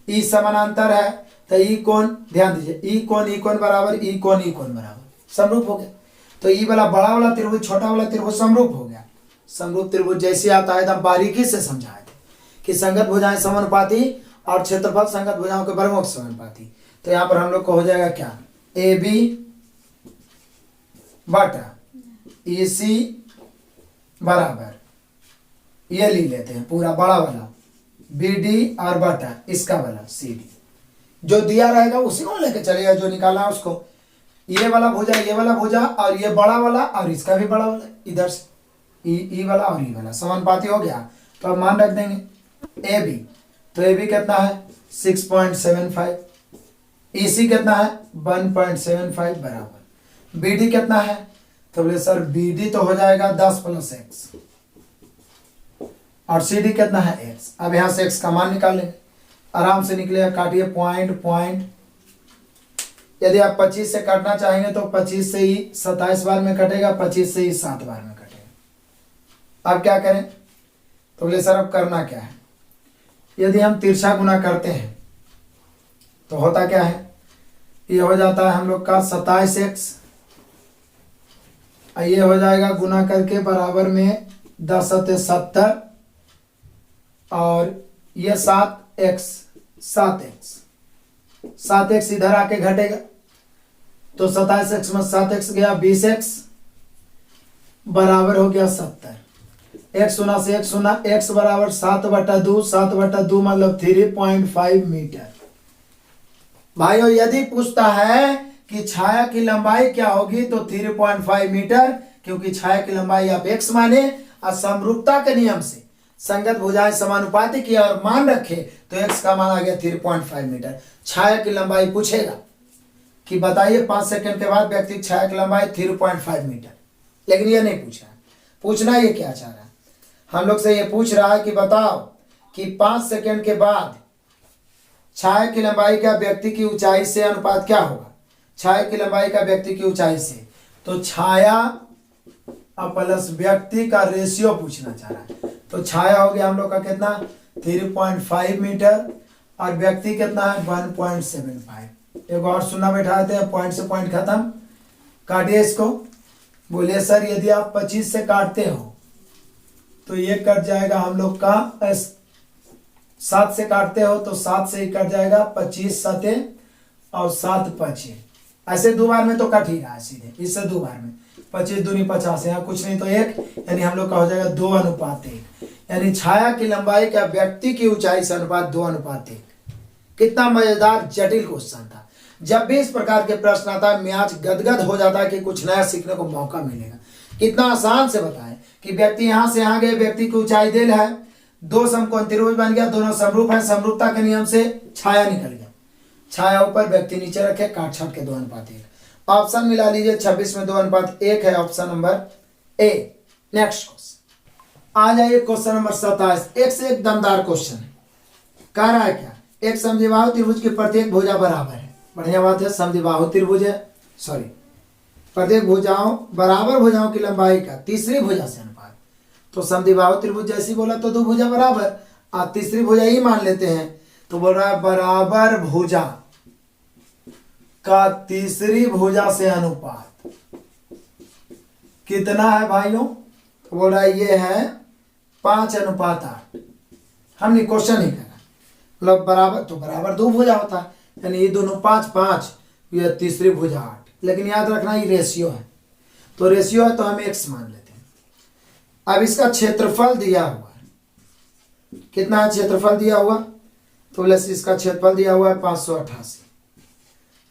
ई समानांतर है, तो ई कोण ध्यान दीजिए, ई कोण बराबर, ई कोण बराबर, समरूप हो गया। तो ई वाला बड़ा वाला त्रिभुज छोटा वाला त्रिभुज समरूप हो गया। समरूप त्रिभुज जैसे आता है एकदम बारीकी से समझाए थे कि संगत भुजाएं समानुपाती और क्षेत्रफल संगत भुजाओं के वर्गों के समानुपाती। तो यहाँ पर हम लोग को हो जाएगा क्या, ए बी बटा ई सी बराबर, ये ले लेते हैं पूरा बड़ा वाला बी डी और बटा इसका वाला सी डी, जो दिया रहेगा उसी को लेके चलेगा, जो निकाला है उसको। ये वाला भुजा, ये वाला भुजा और ये बड़ा वाला और इसका भी बड़ा वाला, इधर से ई वाला और ई वाला समानुपाती हो गया। तो अब मान रख देंगे ए बी, तो ए बी कितना है 6.75, ई सी कितना है 1.75 बराबर, बी डी कितना है, तो बोले सर बी डी तो हो जाएगा 10 + x और सी डी कितना है x। अब यहां से x का मान निकालेंगे, आराम से निकलेगा, काटिए पॉइंट। यदि आप 25 से काटना चाहेंगे तो 25 से ही 27 बार में कटेगा, 25 से ही 7 बार में कटेगा। अब क्या करें? तो बोले सर अब करना क्या है, यदि हम तिरछा गुना करते हैं तो होता क्या है, ये हो जाता है हम लोग का 27x, ये हो जाएगा गुना करके बराबर में 10 × 70 और ये 7x इधर आके घटेगा, तो 27x में 7x गया 20x बराबर हो गया 70। x सुना से x सुना, x बराबर 7/2, 7/2 मतलब 3.5 मीटर। भाइयों यदि पूछता है कि छाया की लंबाई क्या होगी तो 3.5 मीटर, क्योंकि छाया की लंबाई आप x माने और समरूपता के नियम से संगत भुजाएं समानुपाती की और मान रखे तो x का मान आ गया 3.5 मीटर। छाया की लंबाई पूछेगा कि बताइए 5 सेकंड के बाद व्यक्ति की छाया की लंबाई 3.5 मीटर, लेकिन ये नहीं पूछा। पूछना ये क्या चाह रहा है, हम लोग से ये पूछ रहा है कि बताओ कि 5 सेकंड के बाद छाया की लंबाई का व्यक्ति की ऊंचाई से अनुपात क्या होगा। छाया की लंबाई का व्यक्ति की ऊंचाई से, तो छाया प्लस व्यक्ति का रेशियो पूछना चाह रहा है। तो छाया हो गया हम लोग का कितना 3.5 मीटर और व्यक्ति कितना है 1.75। एक और सुनना बैठाते हैं, पॉइंट से पॉइंट खत्म, काटिए इसको। बोलिए सर यदि आप 25 से काटते हो तो ये कट जाएगा हम लोग का 7 से काटते हो तो 7 से ही कट जाएगा 25 7 और 7 5, ऐसे 2 बार में तो कट ही रहा है सीधे, इससे 2 बार में 25 दूनी 50, यहाँ कुछ नहीं तो 1, यानी हम लोग का हो जाएगा 2:1, यानी छाया की लंबाई का व्यक्ति की ऊंचाई से अनुपात 2:1। कितना मजेदार जटिल क्वेश्चन था। जब भी इस प्रकार के प्रश्न आता है मियाज गदगद हो जाता है कि कुछ नया सीखने को मौका मिलेगा। कितना आसान से बताएं कि व्यक्ति यहां से यहां गए, व्यक्ति की ऊंचाई दिल है, 2 समकोण त्रिभुज बन गया, दोनों समरूप है, समरूपता के नियम से छाया निकल गया, छाया ऊपर व्यक्ति नीचे रखे, काट छाट के 2:1। ऑप्शन मिला लीजिए, 26 में 2:1 है option number A. Next question आ जाइए, क्वेश्चन नंबर 27। एक से एक दमदार क्वेश्चन है। कह रहा है क्या, एक समद्विबाहु त्रिभुज की प्रत्येक भुजा बराबर है। बढ़िया बात है, समद्विबाहु त्रिभुज है, सॉरी प्रत्येक भुजाओं बराबर भुजाओं की लंबाई का तीसरी भुजा से अनुपात। तो समद्विबाहु त्रिभुज जैसी बोला तो 2 भुजा बराबर, आप तीसरी भुजा ही मान लेते हैं, तो बोल रहा है बराबर भुजा का तीसरी भुजा से अनुपात कितना है भाइयों, तो बोल रहा है ये है 5:8। हमने क्वेश्चन ही करा, मतलब बराबर तो बराबर 2 भुजा होता है, यानी ये दोनों 5-5, ये तीसरी भुजा 8। लेकिन याद रखना ये रेशियो है, तो रेशियो है तो हम x मान लेते हैं। अब इसका क्षेत्रफल दिया हुआ है, कितना है क्षेत्रफल दिया हुआ, तो बोले इसका क्षेत्रफल दिया हुआ है 588,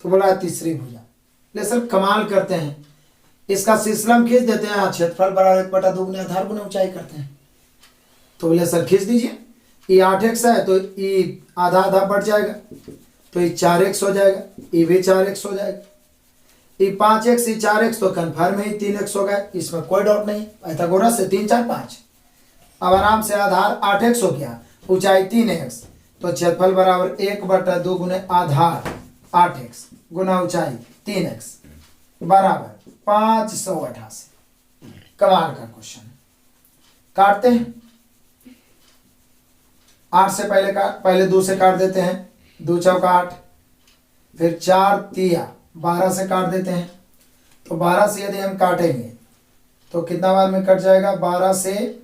तो बोला तीसरी भुजा। ले सर कमाल करते हैं, इसका शीर्षलम खींच देते हैं, क्षेत्रफल बराबर 1/2 गुना आधार गुना ऊंचाई करते हैं। तो बोले सर खींच दीजिए, ये 8x है तो ये आधा आधा बढ़ जाएगा, तो ये 4x हो जाएगा, ये भी 4x हो जाएगा, ये 5x ये 4x तो कन्फर्म है 3x हो गया, इसमें कोई डाउट नहीं। पाइथागोरस से 3 4 5। अब आराम से आधार 8x हो गया, ऊंचाई 3x, तो क्षेत्रफल बराबर 1/2 गुने आधार 8x गुना ऊंचाई 3x बराबर 588। कमाल का क्वेश्चन। काटते हैं, 8 से पहले 2 से काट देते हैं, 2 चौका 8, फिर 4 तिया 12 से काट देते हैं। तो 12 से यदि हम काटेंगे तो कितना बार में कट जाएगा, 12 से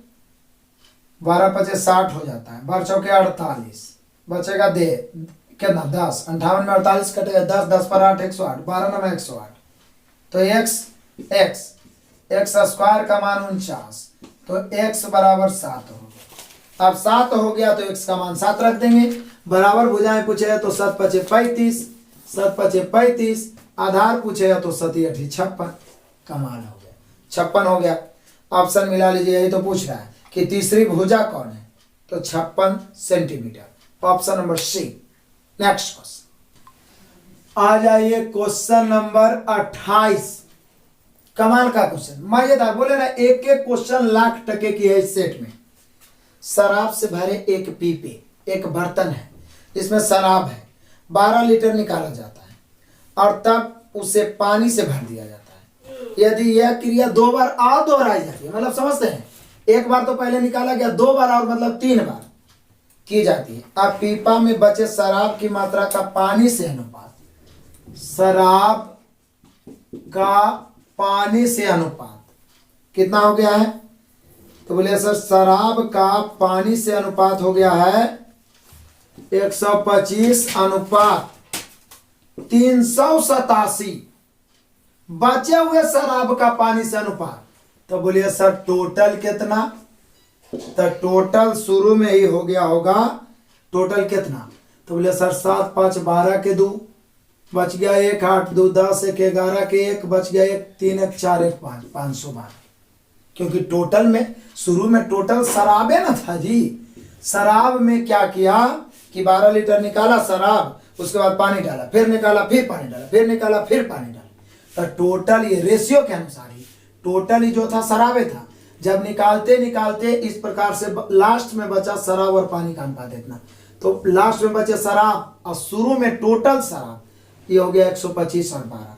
12 पचे 60 हो जाता है, 12 चौके 48, बचेगा दे कितना 10, 58 में 48 कटेगा 10, 10 पर 8 108, 12 में 108, तो x स्क्वायर का मान 49, तो x बराबर 7 हो गया। अब 7 हो गया तो x का मान 7 रख देंगे, बराबर भुजाएं पूछे तो 7 पचे 35, 7 पचे 35, आधार पूछेगा तो 7 8 56। कमाल हो गया, 56 हो गया। ऑप्शन मिला लीजिए, यही तो पूछ रहा है कि तीसरी भुजा कौन है, तो 56 centimetre, option number C. Next question आ जाइए, क्वेश्चन नंबर 28। कमाल का क्वेश्चन, मजेदार। बोले ना एक एक क्वेश्चन लाख टके की है। इस सेट में शराब से भरे एक पीपे, एक बर्तन है जिसमें शराब है, 12 लीटर निकाला जाता है और तब उसे पानी से भर दिया जाता है। यदि यह क्रिया 2 बार और दोहराई जाती है, मतलब समझते हैं, एक बार तो पहले निकाला गया, 2 बार और मतलब 3 बार की जाती है। अब पीपा में बचे शराब की मात्रा का पानी से अनुपात, शराब का पानी से अनुपात कितना हो गया है, तो बोले सर शराब का पानी से अनुपात हो गया है 125 अनुपात 387। बचे हुए शराब का पानी से अनुपात, तो बोलिए सर टोटल कितना, तो टोटल शुरू में ही हो गया होगा, टोटल कितना, तो बोले सर 7 5 12 के 2, बच गया 1 8 2 10 1 11 के 1, बच गया 1 3 1 4 1 5, 512। क्योंकि टोटल में शुरू में टोटल शराबे ना था जी। शराब में क्या किया कि 12 लीटर निकाला शराब, उसके बाद पानी डाला, फिर निकाला, फिर पानी डाला, फिर निकाला, फिर पानी डाला, तो टोटल ये रेशियो के अनुसार ही टोटल ही जो था शराबे था। जब निकालते निकालते इस प्रकार से लास्ट में बचा शराब और पानी का अनुपात इतना, तो लास्ट में बचे शराब और शुरू में टोटल शराब, ये हो गया 125 और 12।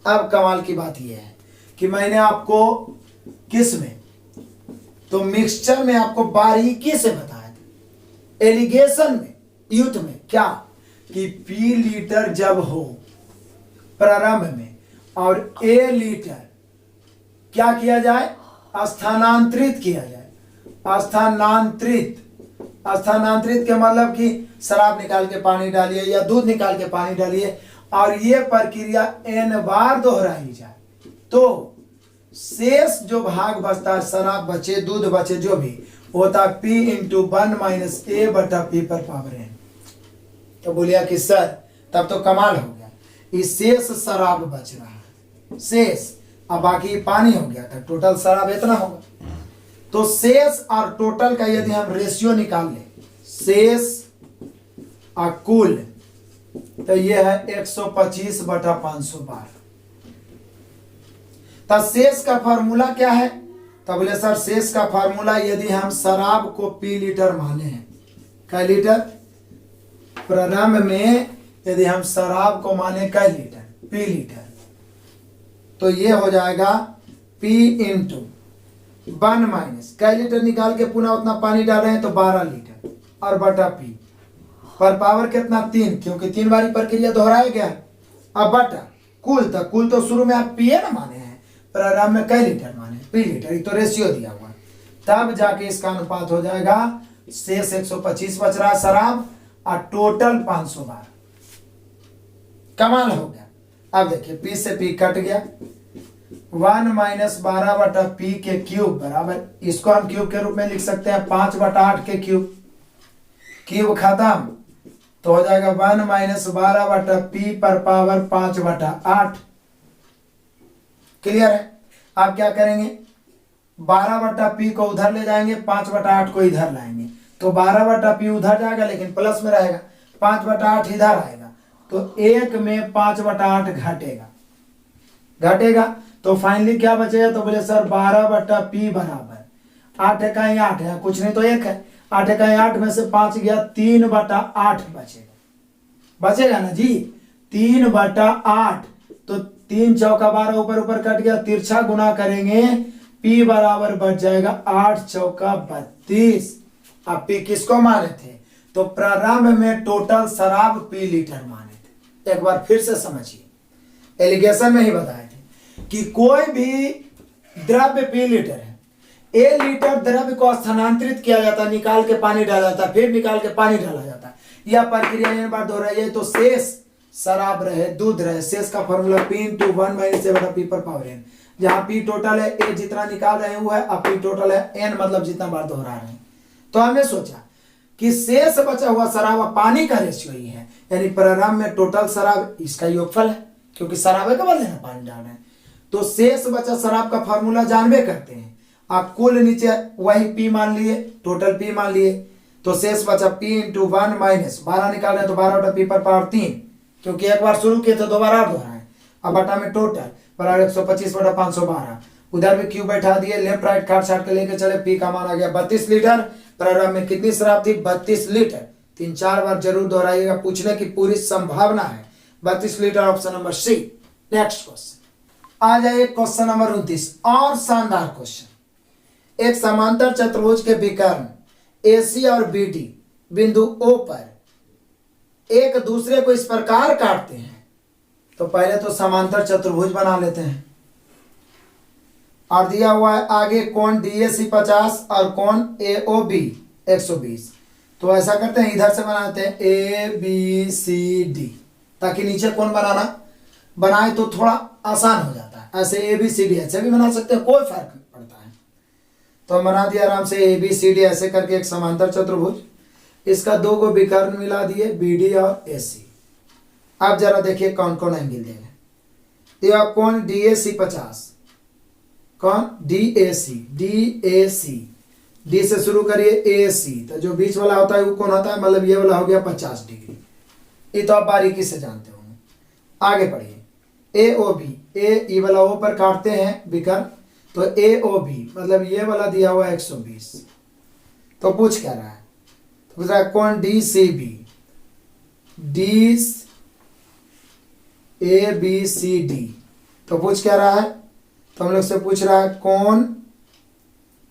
अब कमाल की बात यह है कि मैंने आपको किस में, तो मिक्सचर में आपको बारीकी से बताया था, एलिगेशन में, युद्ध में, क्या कि P लीटर जब हो प्रारंभ में और A लीटर क्या किया जाए, स्थानांतरित किया जाए। स्थानांतरित के मतलब कि शराब निकाल के पानी डालिए या दूध निकाल के पानी डालिए, और ये प्रक्रिया n बार दोहराई जाए, तो शेष जो भाग बचता है, शराब बचे, दूध बचे, जो भी होता है P इंटू 1 माइनस A बटा P पर पावर n। तो बोलिया कि सर तब तो कमाल हो गया, इस शेष शराब बच रहा है, शेष, अब बाकी पानी हो गया था, टोटल शराब इतना होगा। तो शेष और टोटल का यदि हम रेशियो निकाल ले, शेष और कुल, तो ये है 125 बटा 512। तो शेष का फार्मूला क्या है, तो बोले सर शेष का फार्मूला, यदि हम शराब को P लीटर माने हैं, कै लीटर, प्रारंभ में यदि हम शराब को माने कै लीटर, P लीटर, तो ये हो जाएगा P इंटू 1 माइनस, कै लीटर निकाल के पुनः उतना पानी डाल रहे हैं तो 12 लीटर, और बटा P पर पावर कितना 3, क्योंकि 3 बारी प्रक्रिया दोहराया गया। अब बटा कुल, तो कुल तो शुरू में आप P ना माने हैं, प्रारंभ में कै लीटर माने, P लीटर, तो रेशियो दिया हुआ। तब जाके इसका अनुपात हो जाएगा शेष 125 बच रहा है शराब और टोटल 512। कमाल हो गया। अब देखिए पी से पी कट गया, 1 - 12 बटा पी के क्यूब बराबर, इसको हम क्यूब के रूप में लिख सकते हैं 5 बटा 8 के क्यूब। क्यूब खत्म तो हो जाएगा 1 - 12 बटा पी पर पावर 5 बटा 8। क्लियर है। अब क्या करेंगे, 12 बटा पी को उधर ले जाएंगे, 5 बटा 8 को इधर लाएंगे, तो 12 बटा पी उधर जाएगा लेकिन प्लस में रहेगा, 5 बटा 8 इधर आएगा, तो 1 में 5 बटा 8 घटेगा तो फाइनली क्या बचेगा, तो बोले सर 12 बटा पी बराबर 8 इकाई 8 है, कुछ नहीं तो 1 है, 8 इकाई 8 में से 5 गया, 3 बटा 8 बचेगा ना जी, 3 बटा 8, तो 3 चौका 12 ऊपर ऊपर कट गया, तिरछा गुना करेंगे P बराबर बच जाएगा 8 चौका 32। अब P किसको माने थे, तो प्रारंभ में टोटल शराब P लीटर माने थे। एक बार फिर से समझिए, एलिगेशन में ही बताए थे कि कोई भी द्रव्य P लीटर है, A लीटर द्रव्य को स्थानांतरित किया जाता है, निकाल के पानी डाला जाता है, फिर निकाल के पानी डाला जाता है, यह प्रक्रिया n बार दोहराई है, तो शेष शराब रहे, दूध रहे, शेष का फॉर्मूला P × 1 - से बटा P पर पावर n, जहां P टोटल है, A जितना निकाल रहे हैं वो है, अब P टोटल है, n मतलब जितना बार दोहरा रहे हैं। तो हमने सोचा कि शेष बचा हुआ शराब पानी का रेशियो ही है, यानी प्रारंभ में टोटल शराब इसका योगफल है, क्योंकि शराब का बदले में पानी डाल रहे हैं, तो शेष बचा शराब का फॉर्मूला जानबे करते हैं, आप कुल नीचे वही P मान लिए, टोटल P मान लिए, तो शेष बचा P × 1 - 12 निकाल रहे हैं तो 12 बटा P पर पावर 3, क्योंकि एक बार शुरू किए तो दोबारा दोहराए, अब बटा में टोटल बराबर 125 बटा 512, उधर भी क्यूब बैठा दिए, लेफ्ट राइट काट छाट के लेके चले, P का मान आ गया 32 लीटर। प्रारंभ में कितनी शराब थी, 32 लीटर। 3-4 बार जरूर दोहराइएगा, पूछने की पूरी संभावना है। 32 litre, option number C. Next question आ जाइए, क्वेश्चन नंबर 29, और शानदार क्वेश्चन। एक समांतर चतुर्भुज के विकर्ण AC और BD बिंदु O पर एक दूसरे को इस प्रकार काटते हैं, तो पहले तो समांतर चतुर्भुज बना लेते हैं, और दिया हुआ है आगे कोण DAC 50 और कोण AOB 120, तो ऐसा करते हैं, इधर से बनाते हैं ABCD, ताकि नीचे कोण बनाए तो थोड़ा आसान हो जाता है। ऐसे ABCD ऐसे भी बना सकते हैं, कोई फर्क नहीं पड़ता है। तो हम बना दिया आराम से ABCD ऐसे करके एक समांतर चतुर्भुज, इसका 2 को विकर्ण मिला दिए BD और AC। अब जरा देखिए कौन कौन एंगल देंगे, दिया कोण DAC 50, कौन DAC, D से शुरू करिए AC, तो जो बीच वाला होता है वो कौन होता है, मतलब ये वाला हो गया 50 डिग्री, ये तो आप बारीकी से जानते होंगे। आगे पढ़िए AOB, ए वाला O पर काटते हैं विकर्ण, तो AOB मतलब ये वाला दिया हुआ 120, तो पूछ क्या रहा है, तो पूछ रहा है कौन DCB, ABCD, तो पूछ क्या रहा है, तो हम लोग से पूछ रहा है कौन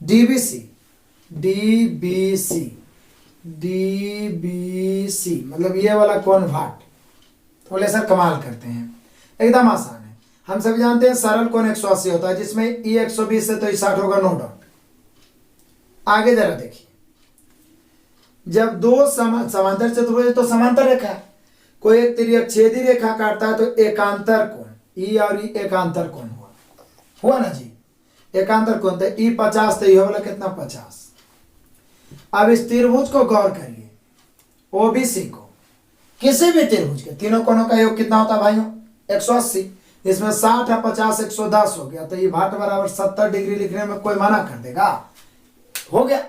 DBC मतलब ये वाला कौन भाट। तो बोले सर कमाल करते हैं, एकदम आसान है, हम सभी जानते हैं सरल कोण 180 होता है, जिसमें E 120 से तो 60 होगा, नो डाउट। आगे जरा देखिए, जब दो समांतर चतुर्भुज तो समांतर रेखा है, कोई एक तिर्यक छेदी रेखा काटता है तो एकांतर कोण E और E एकांतर कोण हुआ ना जी, एकांतर कोण, तो E 50 तो ये वाला कितना 50। अब इस त्रिभुज को गौर करिए, OBC को, किसी भी त्रिभुज के तीनों कोणों का योग कितना होता है भाइयों, 180, इसमें 60 है 50 110 हो गया, तो ये भाट बराबर 70 डिग्री लिखने में कोई मना कर देगा, हो गया,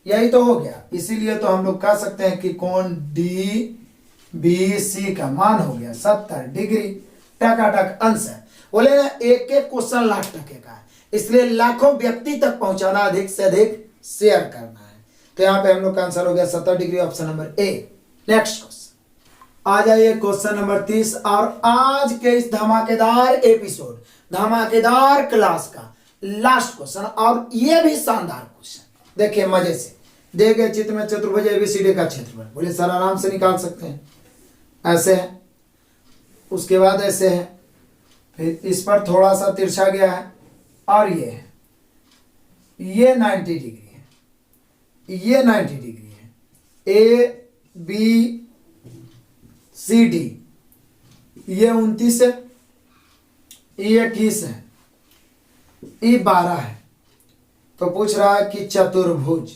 यही तो हो गया। इसीलिए तो हम लोग कह सकते हैं कि कोण DBC का मान हो गया 70 डिग्री। टकाटक आंसर, बोले ना एक एक क्वेश्चन लाख टके का है, इसलिए लाखों व्यक्ति तक पहुंचाना, अधिक से अधिक शेयर करना है। तो यहाँ पे हम लोग का आंसर हो गया 70 degree, option number A. Next question आ जाइए, क्वेश्चन नंबर 30, और आज के इस धमाकेदार एपिसोड, धमाकेदार क्लास का लास्ट क्वेश्चन, और ये भी शानदार क्वेश्चन। देखिए मजे से दिए गए चित्र में चतुर्भुज ABCD का क्षेत्रफल, बोले सर आराम से निकाल सकते हैं, ऐसे है, उसके बाद ऐसे है, फिर इस पर थोड़ा सा तिरछा गया है, और ये है, ये 90 डिग्री है, ये 90 डिग्री है। ए बी सी डी, ये 29 है, ये 21 है, ये 12 है। तो पूछ रहा है कि चतुर्भुज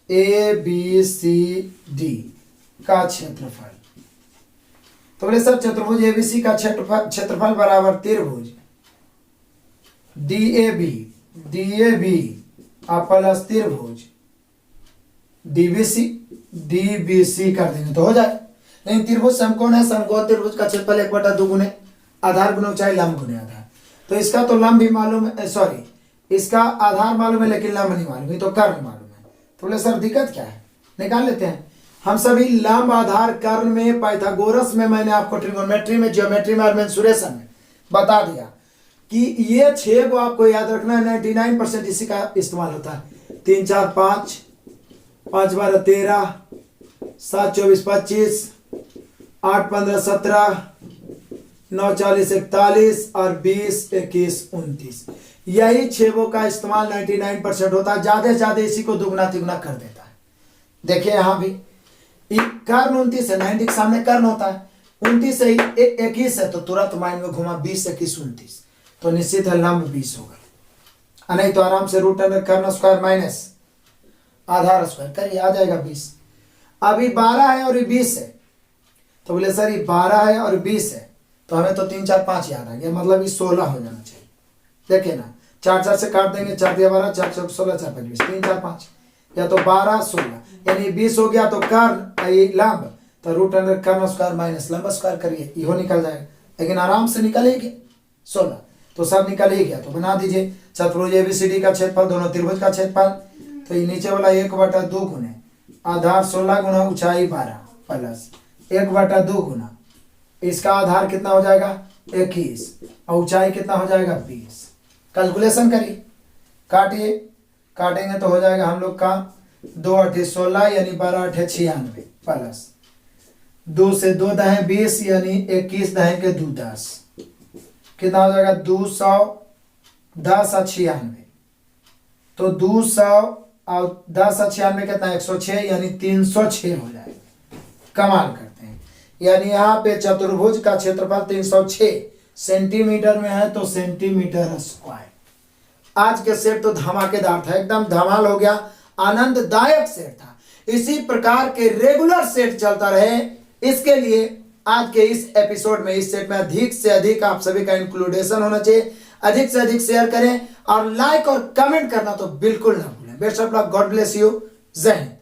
ए बी सी डी का क्षेत्रफल। तो बोले सर चतुर्भुज एबीसी का क्षेत्रफल बराबर त्रिभुज डी ए बी प्लस त्रिभुज डीबीसी कर देंगे तो हो जाए। लेकिन त्रिभुज समकोण है, समकोण त्रिभुज का क्षेत्रफल 1/2 गुने आधार गुने ऊंचाई लंब गुने आधार। तो इसका तो लंब भी मालूम है, सॉरी इसका आधार मालूम है लेकिन लंब नहीं मालूम, ये तो कर्ण मालूम है। तो बोले सर दिक्कत क्या है, निकाल लेते हैं। हम सभी लंब आधार कर्ण में, पाइथागोरस में, मैंने आपको ट्रिगोनोमेट्री में, ज्योमेट्री में और मेंसुरेशन में बता दिया कि ये 6 को आपको याद रखना है। 99% इसी का इस्तेमाल होता है। 3 4 5, 5 12 13, 7 24 25, 8 15 17, 9 40 41 और 20 21 29। यही 6 का इस्तेमाल 99% होता है। ज्यादा से ज्यादा इसी को दुगना तिगुना कर देता है। देखिए यहां भी कर्ण 29 है, 90 के सामने कर्ण होता है। 29 से 21 है तो तुरंत माइंड में घुमा 20 21 29, तो निश्चित है लंब 20 होगा। नहीं तो आराम से रूट अंडर कर्ण स्क्वायर माइनस आधार स्क्वायर करिए, आ जाएगा 20। अभी 12 है और ये 20 है, तो बोले सर ये 12 है और 20 है, तो हमें तो 3 4 5 याद आ गया, मतलब ये 16 हो जाना चाहिए। देखिए ना 4 4 से काट देंगे, 4 दिया 12, 4 4 16, 4 5 20, 3 4 5, या तो 12 16 यानी 20 हो गया। तो कर्ण लंब, तो रूट अंडर कर्ण स्क्वायर माइनस लंब स्क्वायर करिए, इहो निकल जाएगा। लेकिन आराम से निकल ही गया 16, तो सब निकल ही गया। तो बना दीजिए चतुर्भुज एबीसीडी का क्षेत्रफल, दोनों त्रिभुज का क्षेत्रफल। तो ये नीचे वाला 1/2 गुने आधार 16 गुना ऊंचाई 12 प्लस 1/2 गुना इसका आधार कितना हो जाएगा 21 और ऊंचाई कितना हो जाएगा 20। कैलकुलेशन करिए, काटिए, काटेंगे तो हो जाएगा हम लोग का 2 8 16 यानी 12 8 96 प्लस 2 से 2 दहें 20 यानी 21 दहें के 2 10, कितना हो जाएगा 210 और 96। तो 200 और 10 और 96 कितना 106 यानी 306 हो जाएगा। कमाल करते हैं, यानी यहाँ पे चतुर्भुज का क्षेत्रफल 306 सेंटीमीटर में है, तो सेंटीमीटर स्क्वायर। आज के सेट तो धमाकेदार था, एकदम धमाल हो गया, आनंददायक सेट था। इसी प्रकार के रेगुलर सेट चलता रहे, इसके लिए आज के इस एपिसोड में, इस सेट में अधिक से अधिक आप सभी का इंक्लूडेशन होना चाहिए। अधिक से अधिक शेयर करें और लाइक और कमेंट करना तो बिल्कुल ना भूलें। Best of luck, God bless you, जय हिंद।